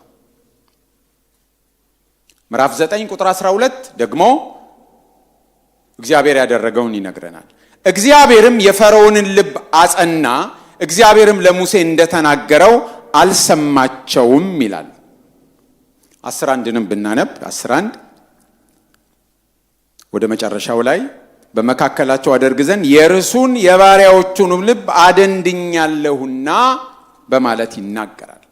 Speaker 1: ምዕራፍ 9 ቁጥር 12 ደግሞ እግዚአብሔር ያደረገውን ይነግረናል። እግዚአብሔርም የፈርዖንን ልብ አጸና፣ እግዚአብሔርም ለሙሴ እንደተናገረው አልሰማቸውም ይላል። 11ንም ብናነብ 11 ወደ መጨረሻው ላይ በመካከላቸው አደርግ ዘንድ የርሱን የባሪያዎቹንም ልብ አደንድኛለሁና በማለት ይናገራል።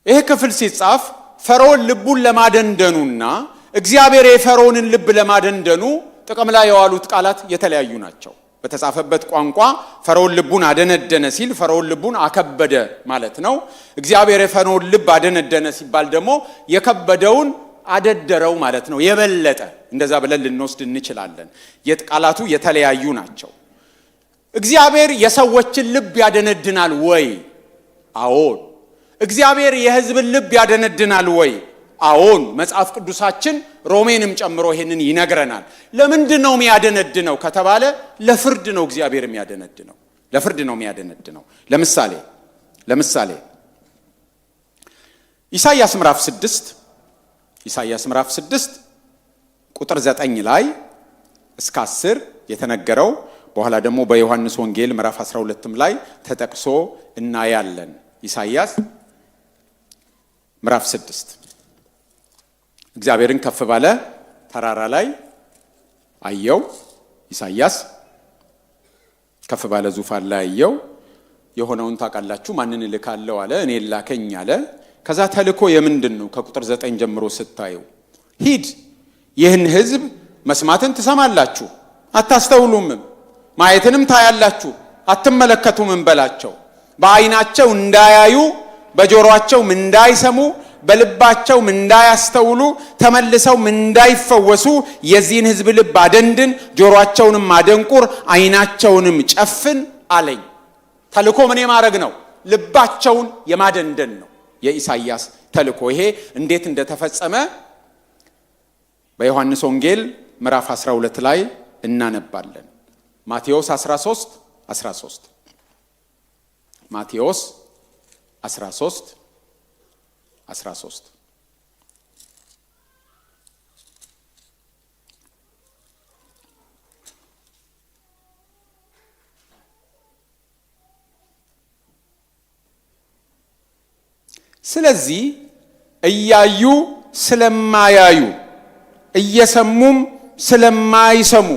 Speaker 1: ይህ ክፍል ሲጻፍ ፈርዖን ልቡን ለማደንደኑና እግዚአብሔር የፈርዖንን ልብ ለማደንደኑ ጥቅም ላይ የዋሉት ቃላት የተለያዩ ናቸው። በተጻፈበት ቋንቋ ፈርዖን ልቡን አደነደነ ሲል ፈርዖን ልቡን አከበደ ማለት ነው። እግዚአብሔር የፈርዖን ልብ አደነደነ ሲባል ደግሞ የከበደውን አደደረው ማለት ነው። የበለጠ እንደዛ ብለን ልንወስድ እንችላለን። የቃላቱ የተለያዩ ናቸው። እግዚአብሔር የሰዎችን ልብ ያደነድናል ወይ? አዎን። እግዚአብሔር የሕዝብን ልብ ያደነድናል ወይ? አዎን። መጽሐፍ ቅዱሳችን ሮሜንም ጨምሮ ይሄንን ይነግረናል። ለምንድን ነው የሚያደነድነው ከተባለ ለፍርድ ነው። እግዚአብሔር የሚያደነድነው ለፍርድ ነው የሚያደነድነው። ለምሳሌ ኢሳይያስ ምዕራፍ 6 ቁጥር 9 ላይ እስከ 10 የተነገረው በኋላ ደግሞ በዮሐንስ ወንጌል ምዕራፍ 12 ላይ ተጠቅሶ እናያለን። ኢሳይያስ ምዕራፍ 6 እግዚአብሔርን ከፍ ባለ ተራራ ላይ አየው። ኢሳይያስ ከፍ ባለ ዙፋን ላይ አየው። የሆነውን ታውቃላችሁ። ማንን እልካለሁ አለ። እኔ ላከኝ አለ። ከዛ ተልኮ የምንድን ነው? ከቁጥር 9 ጀምሮ ስታዩ ሂድ፣ ይህን ሕዝብ መስማትን ትሰማላችሁ አታስተውሉምም፣ ማየትንም ታያላችሁ አትመለከቱምም በላቸው። በዓይናቸው እንዳያዩ በጆሮአቸውም እንዳይሰሙ በልባቸውም እንዳያስተውሉ ተመልሰውም እንዳይፈወሱ የዚህን ሕዝብ ልብ አደንድን፣ ጆሮአቸውንም አደንቁር፣ ዓይናቸውንም ጨፍን አለኝ። ተልኮ ምን የማድረግ ነው? ልባቸውን የማደንደን ነው የኢሳይያስ ተልኮ። ይሄ እንዴት እንደተፈጸመ በዮሐንስ ወንጌል ምዕራፍ 12 ላይ እናነባለን። ማቴዎስ 13 ማቴዎስ 13 13 ስለዚህ እያዩ ስለማያዩ እየሰሙም ስለማይሰሙ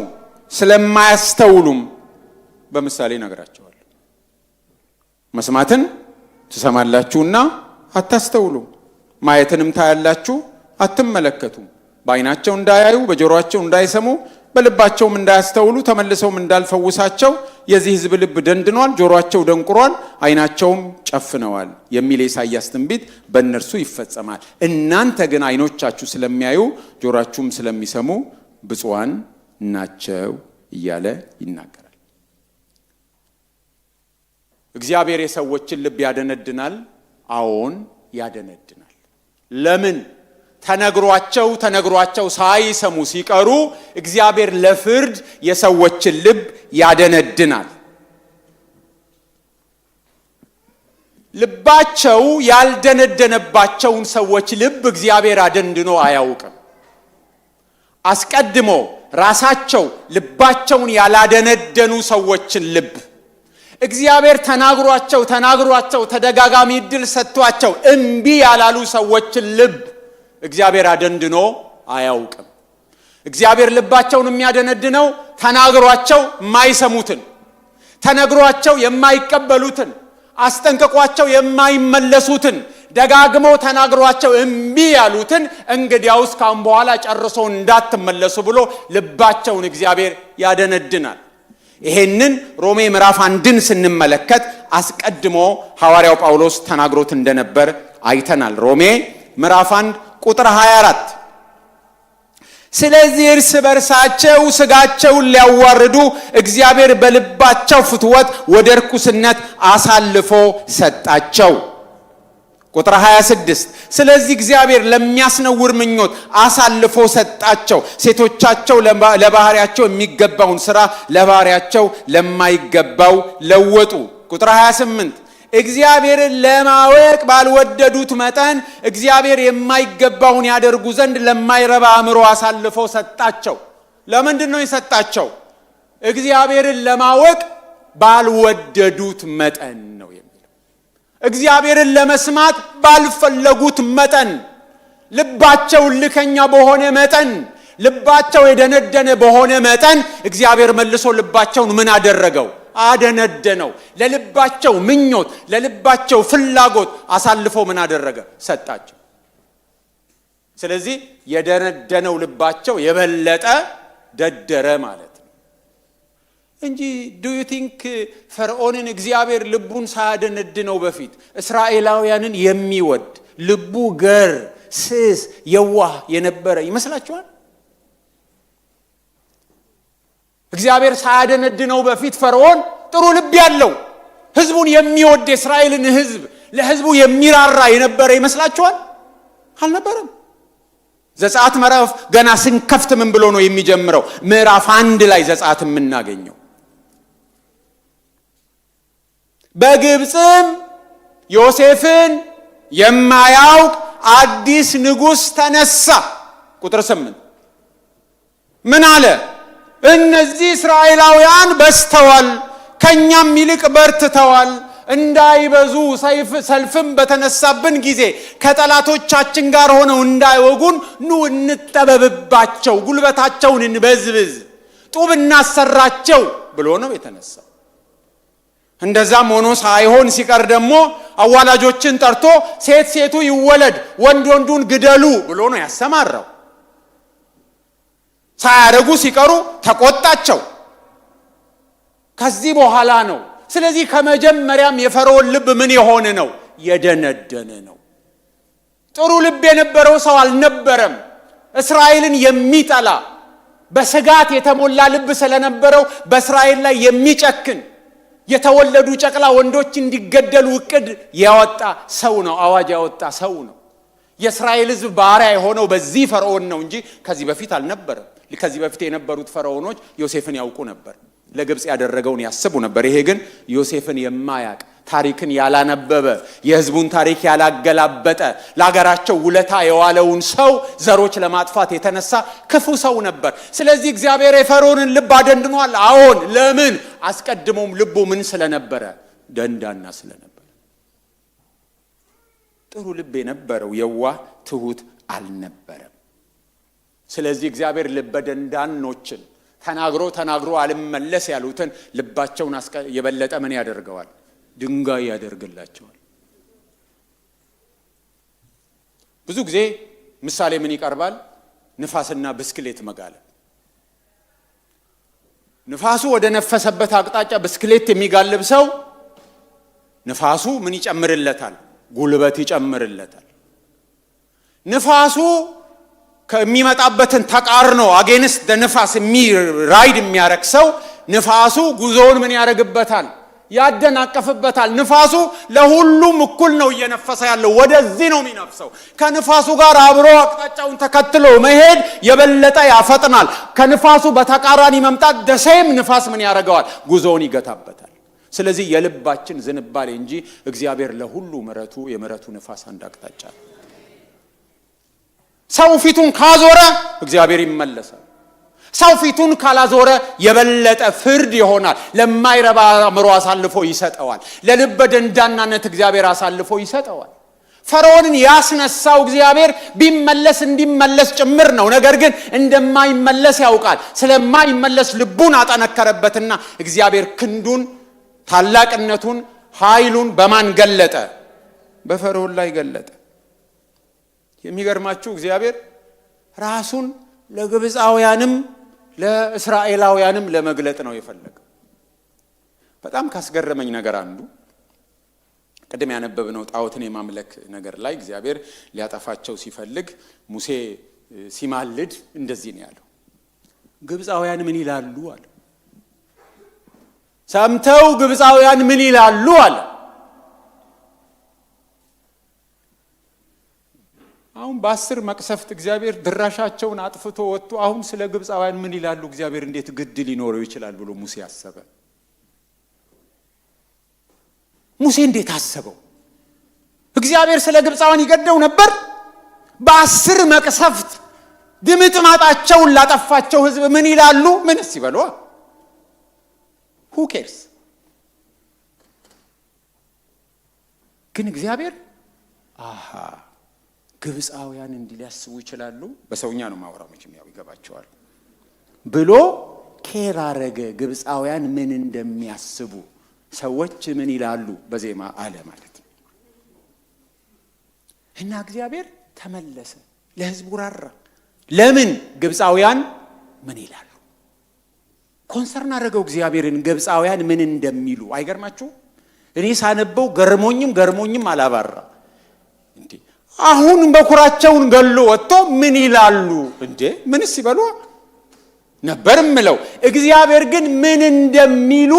Speaker 1: ስለማያስተውሉም በምሳሌ ነገራቸዋል። መስማትን ትሰማላችሁና አታስተውሉም፣ ማየትንም ታያላችሁ አትመለከቱም። በዓይናቸው እንዳያዩ በጆሮአቸው እንዳይሰሙ በልባቸውም እንዳያስተውሉ ተመልሰውም እንዳልፈውሳቸው የዚህ ሕዝብ ልብ ደንድኗል፣ ጆሮአቸው ደንቁሯል፣ ዓይናቸውም ጨፍነዋል የሚል ኢሳይያስ ትንቢት በእነርሱ ይፈጸማል። እናንተ ግን ዓይኖቻችሁ ስለሚያዩ ጆሮአችሁም ስለሚሰሙ ብፁዓን ናቸው እያለ ይናገራል። እግዚአብሔር የሰዎችን ልብ ያደነድናል። አዎን ያደነድናል። ለምን? ተነግሯቸው ሳይሰሙ ሲቀሩ እግዚአብሔር ለፍርድ የሰዎችን ልብ ያደነድናል። ልባቸው ያልደነደነባቸውን ሰዎች ልብ እግዚአብሔር አደንድኖ አያውቅም። አስቀድሞ ራሳቸው ልባቸውን ያላደነደኑ ሰዎችን ልብ እግዚአብሔር ተናግሯቸው ተደጋጋሚ ዕድል ሰጥቷቸው እምቢ ያላሉ ሰዎችን ልብ እግዚአብሔር አደንድኖ አያውቅም። እግዚአብሔር ልባቸውን የሚያደነድነው ተናግሯቸው የማይሰሙትን፣ ተነግሯቸው የማይቀበሉትን፣ አስጠንቅቋቸው የማይመለሱትን፣ ደጋግመው ተናግሯቸው እምቢ ያሉትን እንግዲያውስ ካሁን በኋላ ጨርሶ እንዳትመለሱ ብሎ ልባቸውን እግዚአብሔር ያደነድናል። ይሄንን ሮሜ ምዕራፍ 1ን ስንመለከት አስቀድሞ ሐዋርያው ጳውሎስ ተናግሮት እንደነበር አይተናል። ሮሜ ምዕራፍ 1 ቁጥር 24 ስለዚህ እርስ በርሳቸው ስጋቸውን ሊያዋርዱ እግዚአብሔር በልባቸው ፍትወት ወደ ርኩስነት አሳልፎ ሰጣቸው። ቁጥር 26 ስለዚህ እግዚአብሔር ለሚያስነውር ምኞት አሳልፎ ሰጣቸው፣ ሴቶቻቸው ለባህሪያቸው የሚገባውን ሥራ ለባህሪያቸው ለማይገባው ለወጡ። ቁጥር 28 እግዚአብሔርን ለማወቅ ባልወደዱት መጠን እግዚአብሔር የማይገባውን ያደርጉ ዘንድ ለማይረባ አእምሮ አሳልፎ ሰጣቸው። ለምንድን ነው የሰጣቸው? እግዚአብሔርን ለማወቅ ባልወደዱት መጠን ነው የሚለው። እግዚአብሔርን ለመስማት ባልፈለጉት መጠን፣ ልባቸው ልከኛ በሆነ መጠን፣ ልባቸው የደነደነ በሆነ መጠን እግዚአብሔር መልሶ ልባቸውን ምን አደረገው? አደነደነው። ለልባቸው ምኞት፣ ለልባቸው ፍላጎት አሳልፎ ምን አደረገ? ሰጣቸው። ስለዚህ የደነደነው ልባቸው የበለጠ ደደረ ማለት ነው እንጂ ዱ ዩ ቲንክ ፈርዖንን እግዚአብሔር ልቡን ሳያደነድነው በፊት እስራኤላውያንን የሚወድ ልቡ ገር፣ ስስ፣ የዋህ የነበረ ይመስላችኋል? እግዚአብሔር ሳያደነድነው በፊት ፈርዖን ጥሩ ልብ ያለው ሕዝቡን የሚወድ የእስራኤልን ሕዝብ ለሕዝቡ የሚራራ የነበረ ይመስላችኋል? አልነበረም። ዘጸአት ምዕራፍ ገና ስንከፍት ምን ብሎ ነው የሚጀምረው? ምዕራፍ 1 ላይ ዘጸአት የምናገኘው በግብፅም ዮሴፍን የማያውቅ አዲስ ንጉሥ ተነሳ። ቁጥር 8 ምን አለ? እነዚህ እስራኤላውያን በዝተዋል፣ ከኛም ይልቅ በርትተዋል። እንዳይበዙ ሰልፍም በተነሳብን ጊዜ ከጠላቶቻችን ጋር ሆነው እንዳይወጉን ኑ እንጠበብባቸው፣ ጉልበታቸውን እንበዝብዝ፣ ጡብ እናሰራቸው ብሎ ነው የተነሳው። እንደዛም ሆኖ ሳይሆን ሲቀር ደግሞ አዋላጆችን ጠርቶ ሴት ሴቱ ይወለድ፣ ወንድ ወንዱን ግደሉ ብሎ ነው ያሰማራው። ሳያደርጉ ሲቀሩ ተቆጣቸው። ከዚህ በኋላ ነው። ስለዚህ ከመጀመሪያም የፈርዖን ልብ ምን የሆነ ነው? የደነደነ ነው። ጥሩ ልብ የነበረው ሰው አልነበረም። እስራኤልን የሚጠላ በስጋት የተሞላ ልብ ስለነበረው በእስራኤል ላይ የሚጨክን የተወለዱ ጨቅላ ወንዶች እንዲገደሉ እቅድ ያወጣ ሰው ነው። አዋጅ ያወጣ ሰው ነው። የእስራኤል ሕዝብ ባሪያ የሆነው በዚህ ፈርዖን ነው እንጂ ከዚህ በፊት አልነበረም። ከዚህ በፊት የነበሩት ፈርዖኖች ዮሴፍን ያውቁ ነበር። ለግብጽ ያደረገውን ያስቡ ነበር። ይሄ ግን ዮሴፍን የማያቅ ታሪክን ያላነበበ የሕዝቡን ታሪክ ያላገላበጠ ለሀገራቸው ውለታ የዋለውን ሰው ዘሮች ለማጥፋት የተነሳ ክፉ ሰው ነበር። ስለዚህ እግዚአብሔር የፈርዖንን ልብ አደንድኗል። አዎን፣ ለምን? አስቀድሞም ልቡ ምን ስለነበረ? ደንዳና ስለነበረ። ጥሩ ልብ የነበረው የዋህ ትሁት አልነበረም። ስለዚህ እግዚአብሔር ልበ ደንዳኖችን ተናግሮ አልመለስ ያሉትን ልባቸውን የበለጠ ምን ያደርገዋል? ድንጋይ ያደርግላቸዋል። ብዙ ጊዜ ምሳሌ ምን ይቀርባል? ንፋስና ብስክሌት መጋለብ። ንፋሱ ወደ ነፈሰበት አቅጣጫ ብስክሌት የሚጋልብ ሰው ንፋሱ ምን ይጨምርለታል? ጉልበት ይጨምርለታል። ንፋሱ ከሚመጣበትን ተቃርኖ አጌንስት ንፋስ ራይድ የሚያረግ ሰው ንፋሱ ጉዞውን ምን ያደርግበታል? ያደናቀፍበታል። ንፋሱ ለሁሉም እኩል ነው እየነፈሰ ያለው፣ ወደዚህ ነው የሚነፍሰው። ከንፋሱ ጋር አብሮ አቅጣጫውን ተከትሎ መሄድ የበለጠ ያፈጥናል። ከንፋሱ በተቃራኒ መምጣት ደሴም ንፋስ ምን ያደርገዋል? ጉዞውን ይገታበታል። ስለዚህ የልባችን ዝንባሌ እንጂ እግዚአብሔር ለሁሉ ምሕረቱ የምሕረቱ ንፋስ አንድ አቅጣጫ ነው። ሰው ፊቱን ካዞረ እግዚአብሔር ይመለሳል። ሰው ፊቱን ካላዞረ የበለጠ ፍርድ ይሆናል። ለማይረባ አእምሮ አሳልፎ ይሰጠዋል። ለልበ ደንዳናነት እግዚአብሔር አሳልፎ ይሰጠዋል። ፈርዖንን ያስነሳው እግዚአብሔር ቢመለስ እንዲመለስ ጭምር ነው። ነገር ግን እንደማይመለስ ያውቃል። ስለማይመለስ ልቡን አጠነከረበትና እግዚአብሔር ክንዱን፣ ታላቅነቱን፣ ኃይሉን በማን ገለጠ? በፈርዖን ላይ ገለጠ። የሚገርማችሁ እግዚአብሔር ራሱን ለግብፃውያንም ለእስራኤላውያንም ለመግለጥ ነው የፈለገው። በጣም ካስገረመኝ ነገር አንዱ ቅድም ያነበብነው ጣዖትን የማምለክ ነገር ላይ እግዚአብሔር ሊያጠፋቸው ሲፈልግ ሙሴ ሲማልድ እንደዚህ ነው ያለው። ግብፃውያን ምን ይላሉ አለ። ሰምተው ግብፃውያን ምን ይላሉ አለ። አሁን በ10 መቅሰፍት እግዚአብሔር ድራሻቸውን አጥፍቶ ወጥቶ አሁን ስለ ግብፃውያን ምን ይላሉ እግዚአብሔር እንዴት ግድ ሊኖረው ይችላል ብሎ ሙሴ አሰበ። ሙሴ እንዴት አሰበው? እግዚአብሔር ስለ ግብፃውያን ይገደው ነበር? በ10 መቅሰፍት ድምጥማጣቸውን ላጠፋቸው ህዝብ ምን ይላሉ? ምንስ ይበሉ? who cares? ግን እግዚአብሔር ግብፃውያን እንዲህ ሊያስቡ ይችላሉ፣ በሰውኛ ነው ማወራው መቼም ያው ይገባቸዋል ብሎ ኬር አረገ። ግብፃውያን ምን እንደሚያስቡ ሰዎች ምን ይላሉ በዜማ አለ ማለት ነው። እና እግዚአብሔር ተመለሰ፣ ለህዝቡ ራራ። ለምን? ግብፃውያን ምን ይላሉ ኮንሰርን አረገው እግዚአብሔርን። ግብፃውያን ምን እንደሚሉ አይገርማችሁ? እኔ ሳነበው ገርሞኝም አላባራ እንዴ። አሁን በኩራቸውን ገሎ ወጥቶ ምን ይላሉ እንዴ? ምንስ ይበሉ ነበር ምለው። እግዚአብሔር ግን ምን እንደሚሉ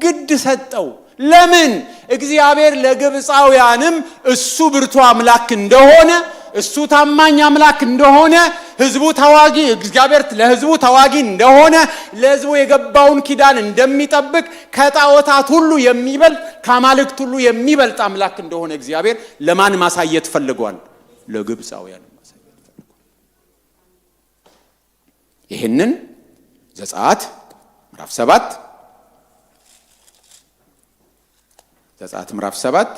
Speaker 1: ግድ ሰጠው። ለምን? እግዚአብሔር ለግብፃውያንም እሱ ብርቱ አምላክ እንደሆነ፣ እሱ ታማኝ አምላክ እንደሆነ፣ ህዝቡ ተዋጊ እግዚአብሔር ለህዝቡ ተዋጊ እንደሆነ፣ ለህዝቡ የገባውን ኪዳን እንደሚጠብቅ፣ ከጣዖታት ሁሉ የሚበልጥ ከአማልክት ሁሉ የሚበልጥ አምላክ እንደሆነ እግዚአብሔር ለማን ማሳየት ፈልጓል? ለግብፃውያን ማሳየት ፈልጓል። ይሄንን ዘጸአት ምዕራፍ 7 ዘጸአት ምዕራፍ 7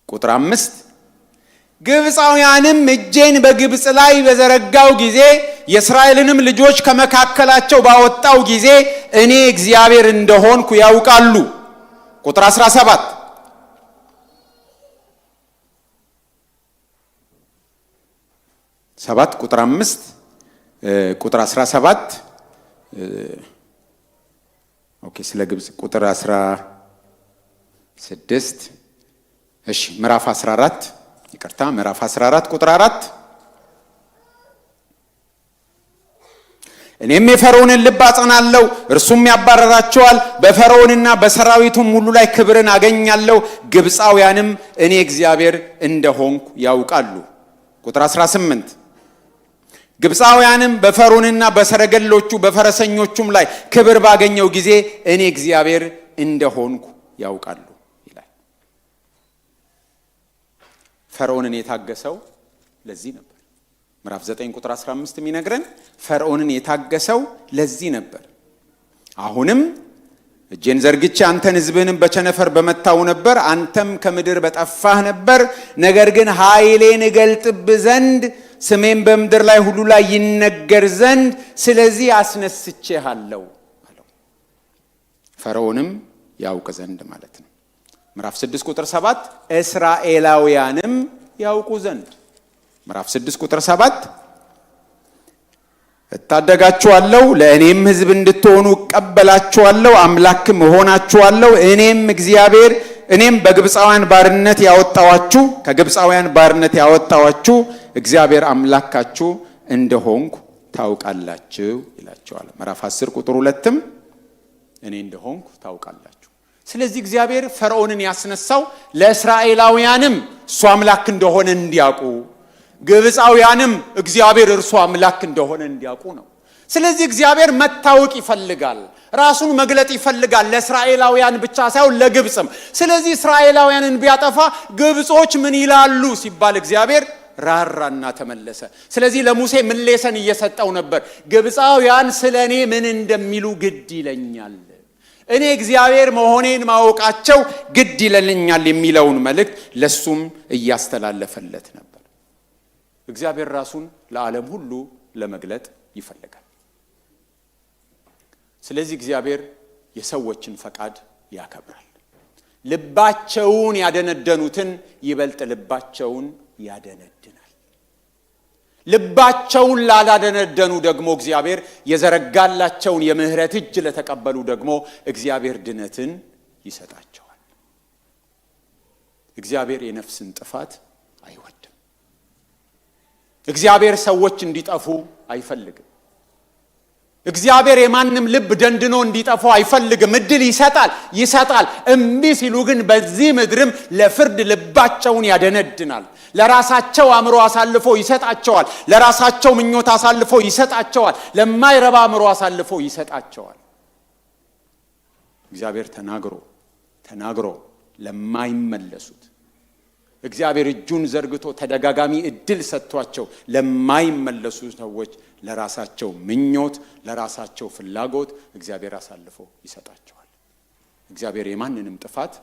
Speaker 1: ቁጥር 5 ግብፃውያንም እጄን በግብፅ ላይ በዘረጋው ጊዜ የእስራኤልንም ልጆች ከመካከላቸው ባወጣው ጊዜ እኔ እግዚአብሔር እንደሆንኩ ያውቃሉ። ቁጥር 17 7 ቁጥር 5 ቁጥር 17 ኦኬ ስለ ግብፅ ቁጥር 16 እሺ ምዕራፍ 14 ይቅርታ ምዕራፍ 14 ቁጥር 4 እኔም የፈርዖንን ልብ አጸናለሁ፣ እርሱም ያባረራቸዋል፣ በፈርዖንና በሰራዊቱም ሁሉ ላይ ክብርን አገኛለሁ፣ ግብፃውያንም እኔ እግዚአብሔር እንደሆንኩ ያውቃሉ። ቁጥር 18 ግብፃውያንም በፈርዖንና በሰረገሎቹ በፈረሰኞቹም ላይ ክብር ባገኘው ጊዜ እኔ እግዚአብሔር እንደሆንኩ ያውቃሉ ይላል። ፈርዖንን የታገሰው ለዚህ ነበር። ምዕራፍ 9 ቁጥር 15 የሚነግረን ፈርዖንን የታገሰው ለዚህ ነበር። አሁንም እጄን ዘርግቼ አንተን ሕዝብህንም በቸነፈር በመታው ነበር፣ አንተም ከምድር በጠፋህ ነበር። ነገር ግን ኃይሌን እገልጥብህ ዘንድ ስሜን በምድር ላይ ሁሉ ላይ ይነገር ዘንድ ስለዚህ አስነስቼሃለሁ አለው። ፈርዖንም ያውቅ ዘንድ ማለት ነው። ምዕራፍ 6 ቁጥር 7 እስራኤላውያንም ያውቁ ዘንድ። ምዕራፍ 6 ቁጥር 7 እታደጋችኋለሁ፣ ለእኔም ሕዝብ እንድትሆኑ እቀበላችኋለሁ፣ አምላክም እሆናችኋለሁ። እኔም እግዚአብሔር እኔም በግብፃውያን ባርነት ያወጣዋችሁ ከግብፃውያን ባርነት ያወጣዋችሁ እግዚአብሔር አምላካችሁ እንደሆንኩ ታውቃላችሁ ይላቸዋል። ምዕራፍ 10 ቁጥር 2ም እኔ እንደሆንኩ ታውቃላችሁ። ስለዚህ እግዚአብሔር ፈርዖንን ያስነሳው ለእስራኤላውያንም እሱ አምላክ እንደሆነ እንዲያውቁ፣ ግብፃውያንም እግዚአብሔር እርሱ አምላክ እንደሆነ እንዲያውቁ ነው። ስለዚህ እግዚአብሔር መታወቅ ይፈልጋል፣ ራሱን መግለጥ ይፈልጋል፣ ለእስራኤላውያን ብቻ ሳይሆን ለግብፅም። ስለዚህ እስራኤላውያንን ቢያጠፋ ግብጾች ምን ይላሉ ሲባል እግዚአብሔር ራራና ተመለሰ። ስለዚህ ለሙሴ ምሌሰን እየሰጠው ነበር። ግብፃውያን ስለ እኔ ምን እንደሚሉ ግድ ይለኛል፣ እኔ እግዚአብሔር መሆኔን ማወቃቸው ግድ ይለኛል የሚለውን መልእክት ለሱም እያስተላለፈለት ነበር። እግዚአብሔር ራሱን ለዓለም ሁሉ ለመግለጥ ይፈልጋል። ስለዚህ እግዚአብሔር የሰዎችን ፈቃድ ያከብራል። ልባቸውን ያደነደኑትን ይበልጥ ልባቸውን ያደነድናል። ልባቸውን ላላደነደኑ ደግሞ እግዚአብሔር የዘረጋላቸውን የምህረት እጅ ለተቀበሉ ደግሞ እግዚአብሔር ድነትን ይሰጣቸዋል። እግዚአብሔር የነፍስን ጥፋት አይወድም። እግዚአብሔር ሰዎች እንዲጠፉ አይፈልግም። እግዚአብሔር የማንም ልብ ደንድኖ እንዲጠፋ አይፈልግም። እድል ይሰጣል። እምቢ ሲሉ ግን በዚህ ምድርም ለፍርድ ልባቸውን ያደነድናል። ለራሳቸው አእምሮ አሳልፎ ይሰጣቸዋል። ለራሳቸው ምኞት አሳልፎ ይሰጣቸዋል። ለማይረባ አእምሮ አሳልፎ ይሰጣቸዋል። እግዚአብሔር ተናግሮ ለማይመለሱት እግዚአብሔር እጁን ዘርግቶ ተደጋጋሚ እድል ሰጥቷቸው ለማይመለሱ ሰዎች ለራሳቸው ምኞት፣ ለራሳቸው ፍላጎት እግዚአብሔር አሳልፎ ይሰጣቸዋል። እግዚአብሔር የማንንም ጥፋት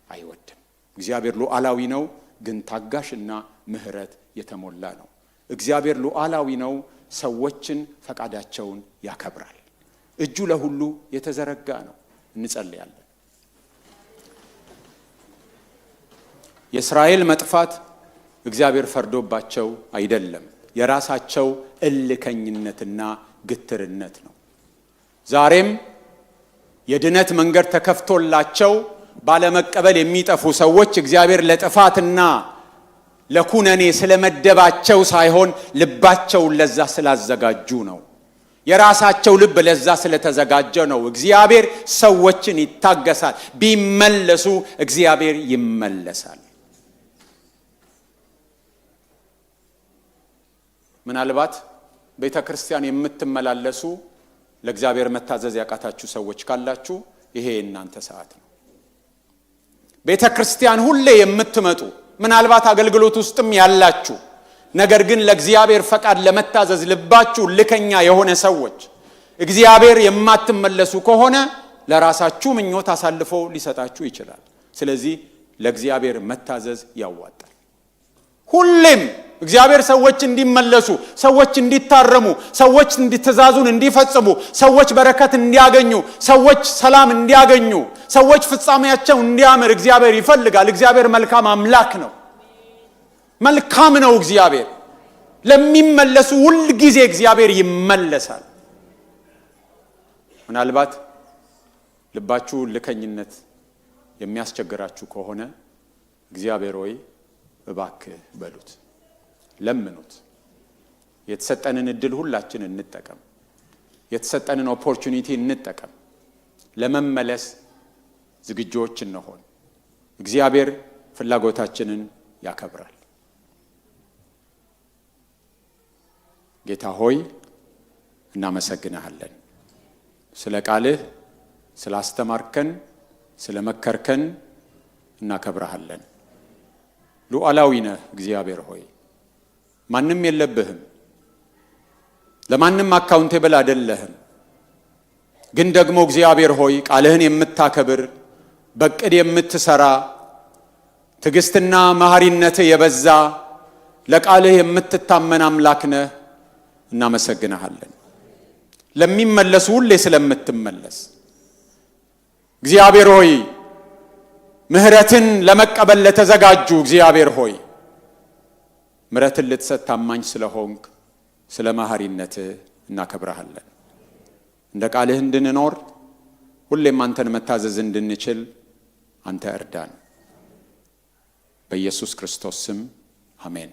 Speaker 1: አይወድም። እግዚአብሔር ሉዓላዊ ነው፣ ግን ታጋሽና ምህረት የተሞላ ነው። እግዚአብሔር ሉዓላዊ ነው፣ ሰዎችን ፈቃዳቸውን ያከብራል። እጁ ለሁሉ የተዘረጋ ነው። እንጸልያለን። የእስራኤል መጥፋት እግዚአብሔር ፈርዶባቸው አይደለም፣ የራሳቸው እልከኝነትና ግትርነት ነው። ዛሬም የድነት መንገድ ተከፍቶላቸው ባለመቀበል የሚጠፉ ሰዎች እግዚአብሔር ለጥፋትና ለኩነኔ ስለመደባቸው ሳይሆን ልባቸውን ለዛ ስላዘጋጁ ነው። የራሳቸው ልብ ለዛ ስለተዘጋጀ ነው። እግዚአብሔር ሰዎችን ይታገሳል። ቢመለሱ እግዚአብሔር ይመለሳል። ምናልባት ቤተ ክርስቲያን የምትመላለሱ ለእግዚአብሔር መታዘዝ ያቃታችሁ ሰዎች ካላችሁ ይሄ እናንተ ሰዓት ነው። ቤተ ክርስቲያን ሁሌ የምትመጡ ምናልባት አገልግሎት ውስጥም ያላችሁ ነገር ግን ለእግዚአብሔር ፈቃድ ለመታዘዝ ልባችሁ ልከኛ የሆነ ሰዎች እግዚአብሔር የማትመለሱ ከሆነ ለራሳችሁ ምኞት አሳልፎ ሊሰጣችሁ ይችላል። ስለዚህ ለእግዚአብሔር መታዘዝ ያዋጣል። ሁሌም እግዚአብሔር ሰዎች እንዲመለሱ፣ ሰዎች እንዲታረሙ፣ ሰዎች ትእዛዙን እንዲፈጽሙ፣ ሰዎች በረከት እንዲያገኙ፣ ሰዎች ሰላም እንዲያገኙ፣ ሰዎች ፍጻሜያቸው እንዲያምር እግዚአብሔር ይፈልጋል። እግዚአብሔር መልካም አምላክ ነው። መልካም ነው። እግዚአብሔር ለሚመለሱ ሁሉ ጊዜ እግዚአብሔር ይመለሳል። ምናልባት ልባችሁ ልከኝነት የሚያስቸግራችሁ ከሆነ እግዚአብሔር ሆይ እባክህ በሉት፣ ለምኑት። የተሰጠንን እድል ሁላችን እንጠቀም። የተሰጠንን ኦፖርቹኒቲ እንጠቀም። ለመመለስ ዝግጆች እንሆን። እግዚአብሔር ፍላጎታችንን ያከብራል። ጌታ ሆይ እናመሰግንሃለን። ስለ ቃልህ ስላስተማርከን ስለመከርከን እናከብረሃለን። ሉዓላዊ ነህ እግዚአብሔር ሆይ፣ ማንም የለብህም፣ ለማንም አካውንቴብል አይደለህም። ግን ደግሞ እግዚአብሔር ሆይ ቃልህን የምታከብር በቅድ የምትሰራ ትዕግስትና መሐሪነትህ የበዛ ለቃልህ የምትታመን አምላክ ነህ። እናመሰግንሃለን። ለሚመለሱ ሁሌ ስለምትመለስ እግዚአብሔር ሆይ ምህረትን ለመቀበል ለተዘጋጁ እግዚአብሔር ሆይ ምህረትን ልትሰጥ ታማኝ ስለሆንክ ስለ መሐሪነትህ እናከብረሃለን። እንደ ቃልህ እንድንኖር ሁሌም አንተን መታዘዝ እንድንችል አንተ እርዳን። በኢየሱስ ክርስቶስ ስም አሜን።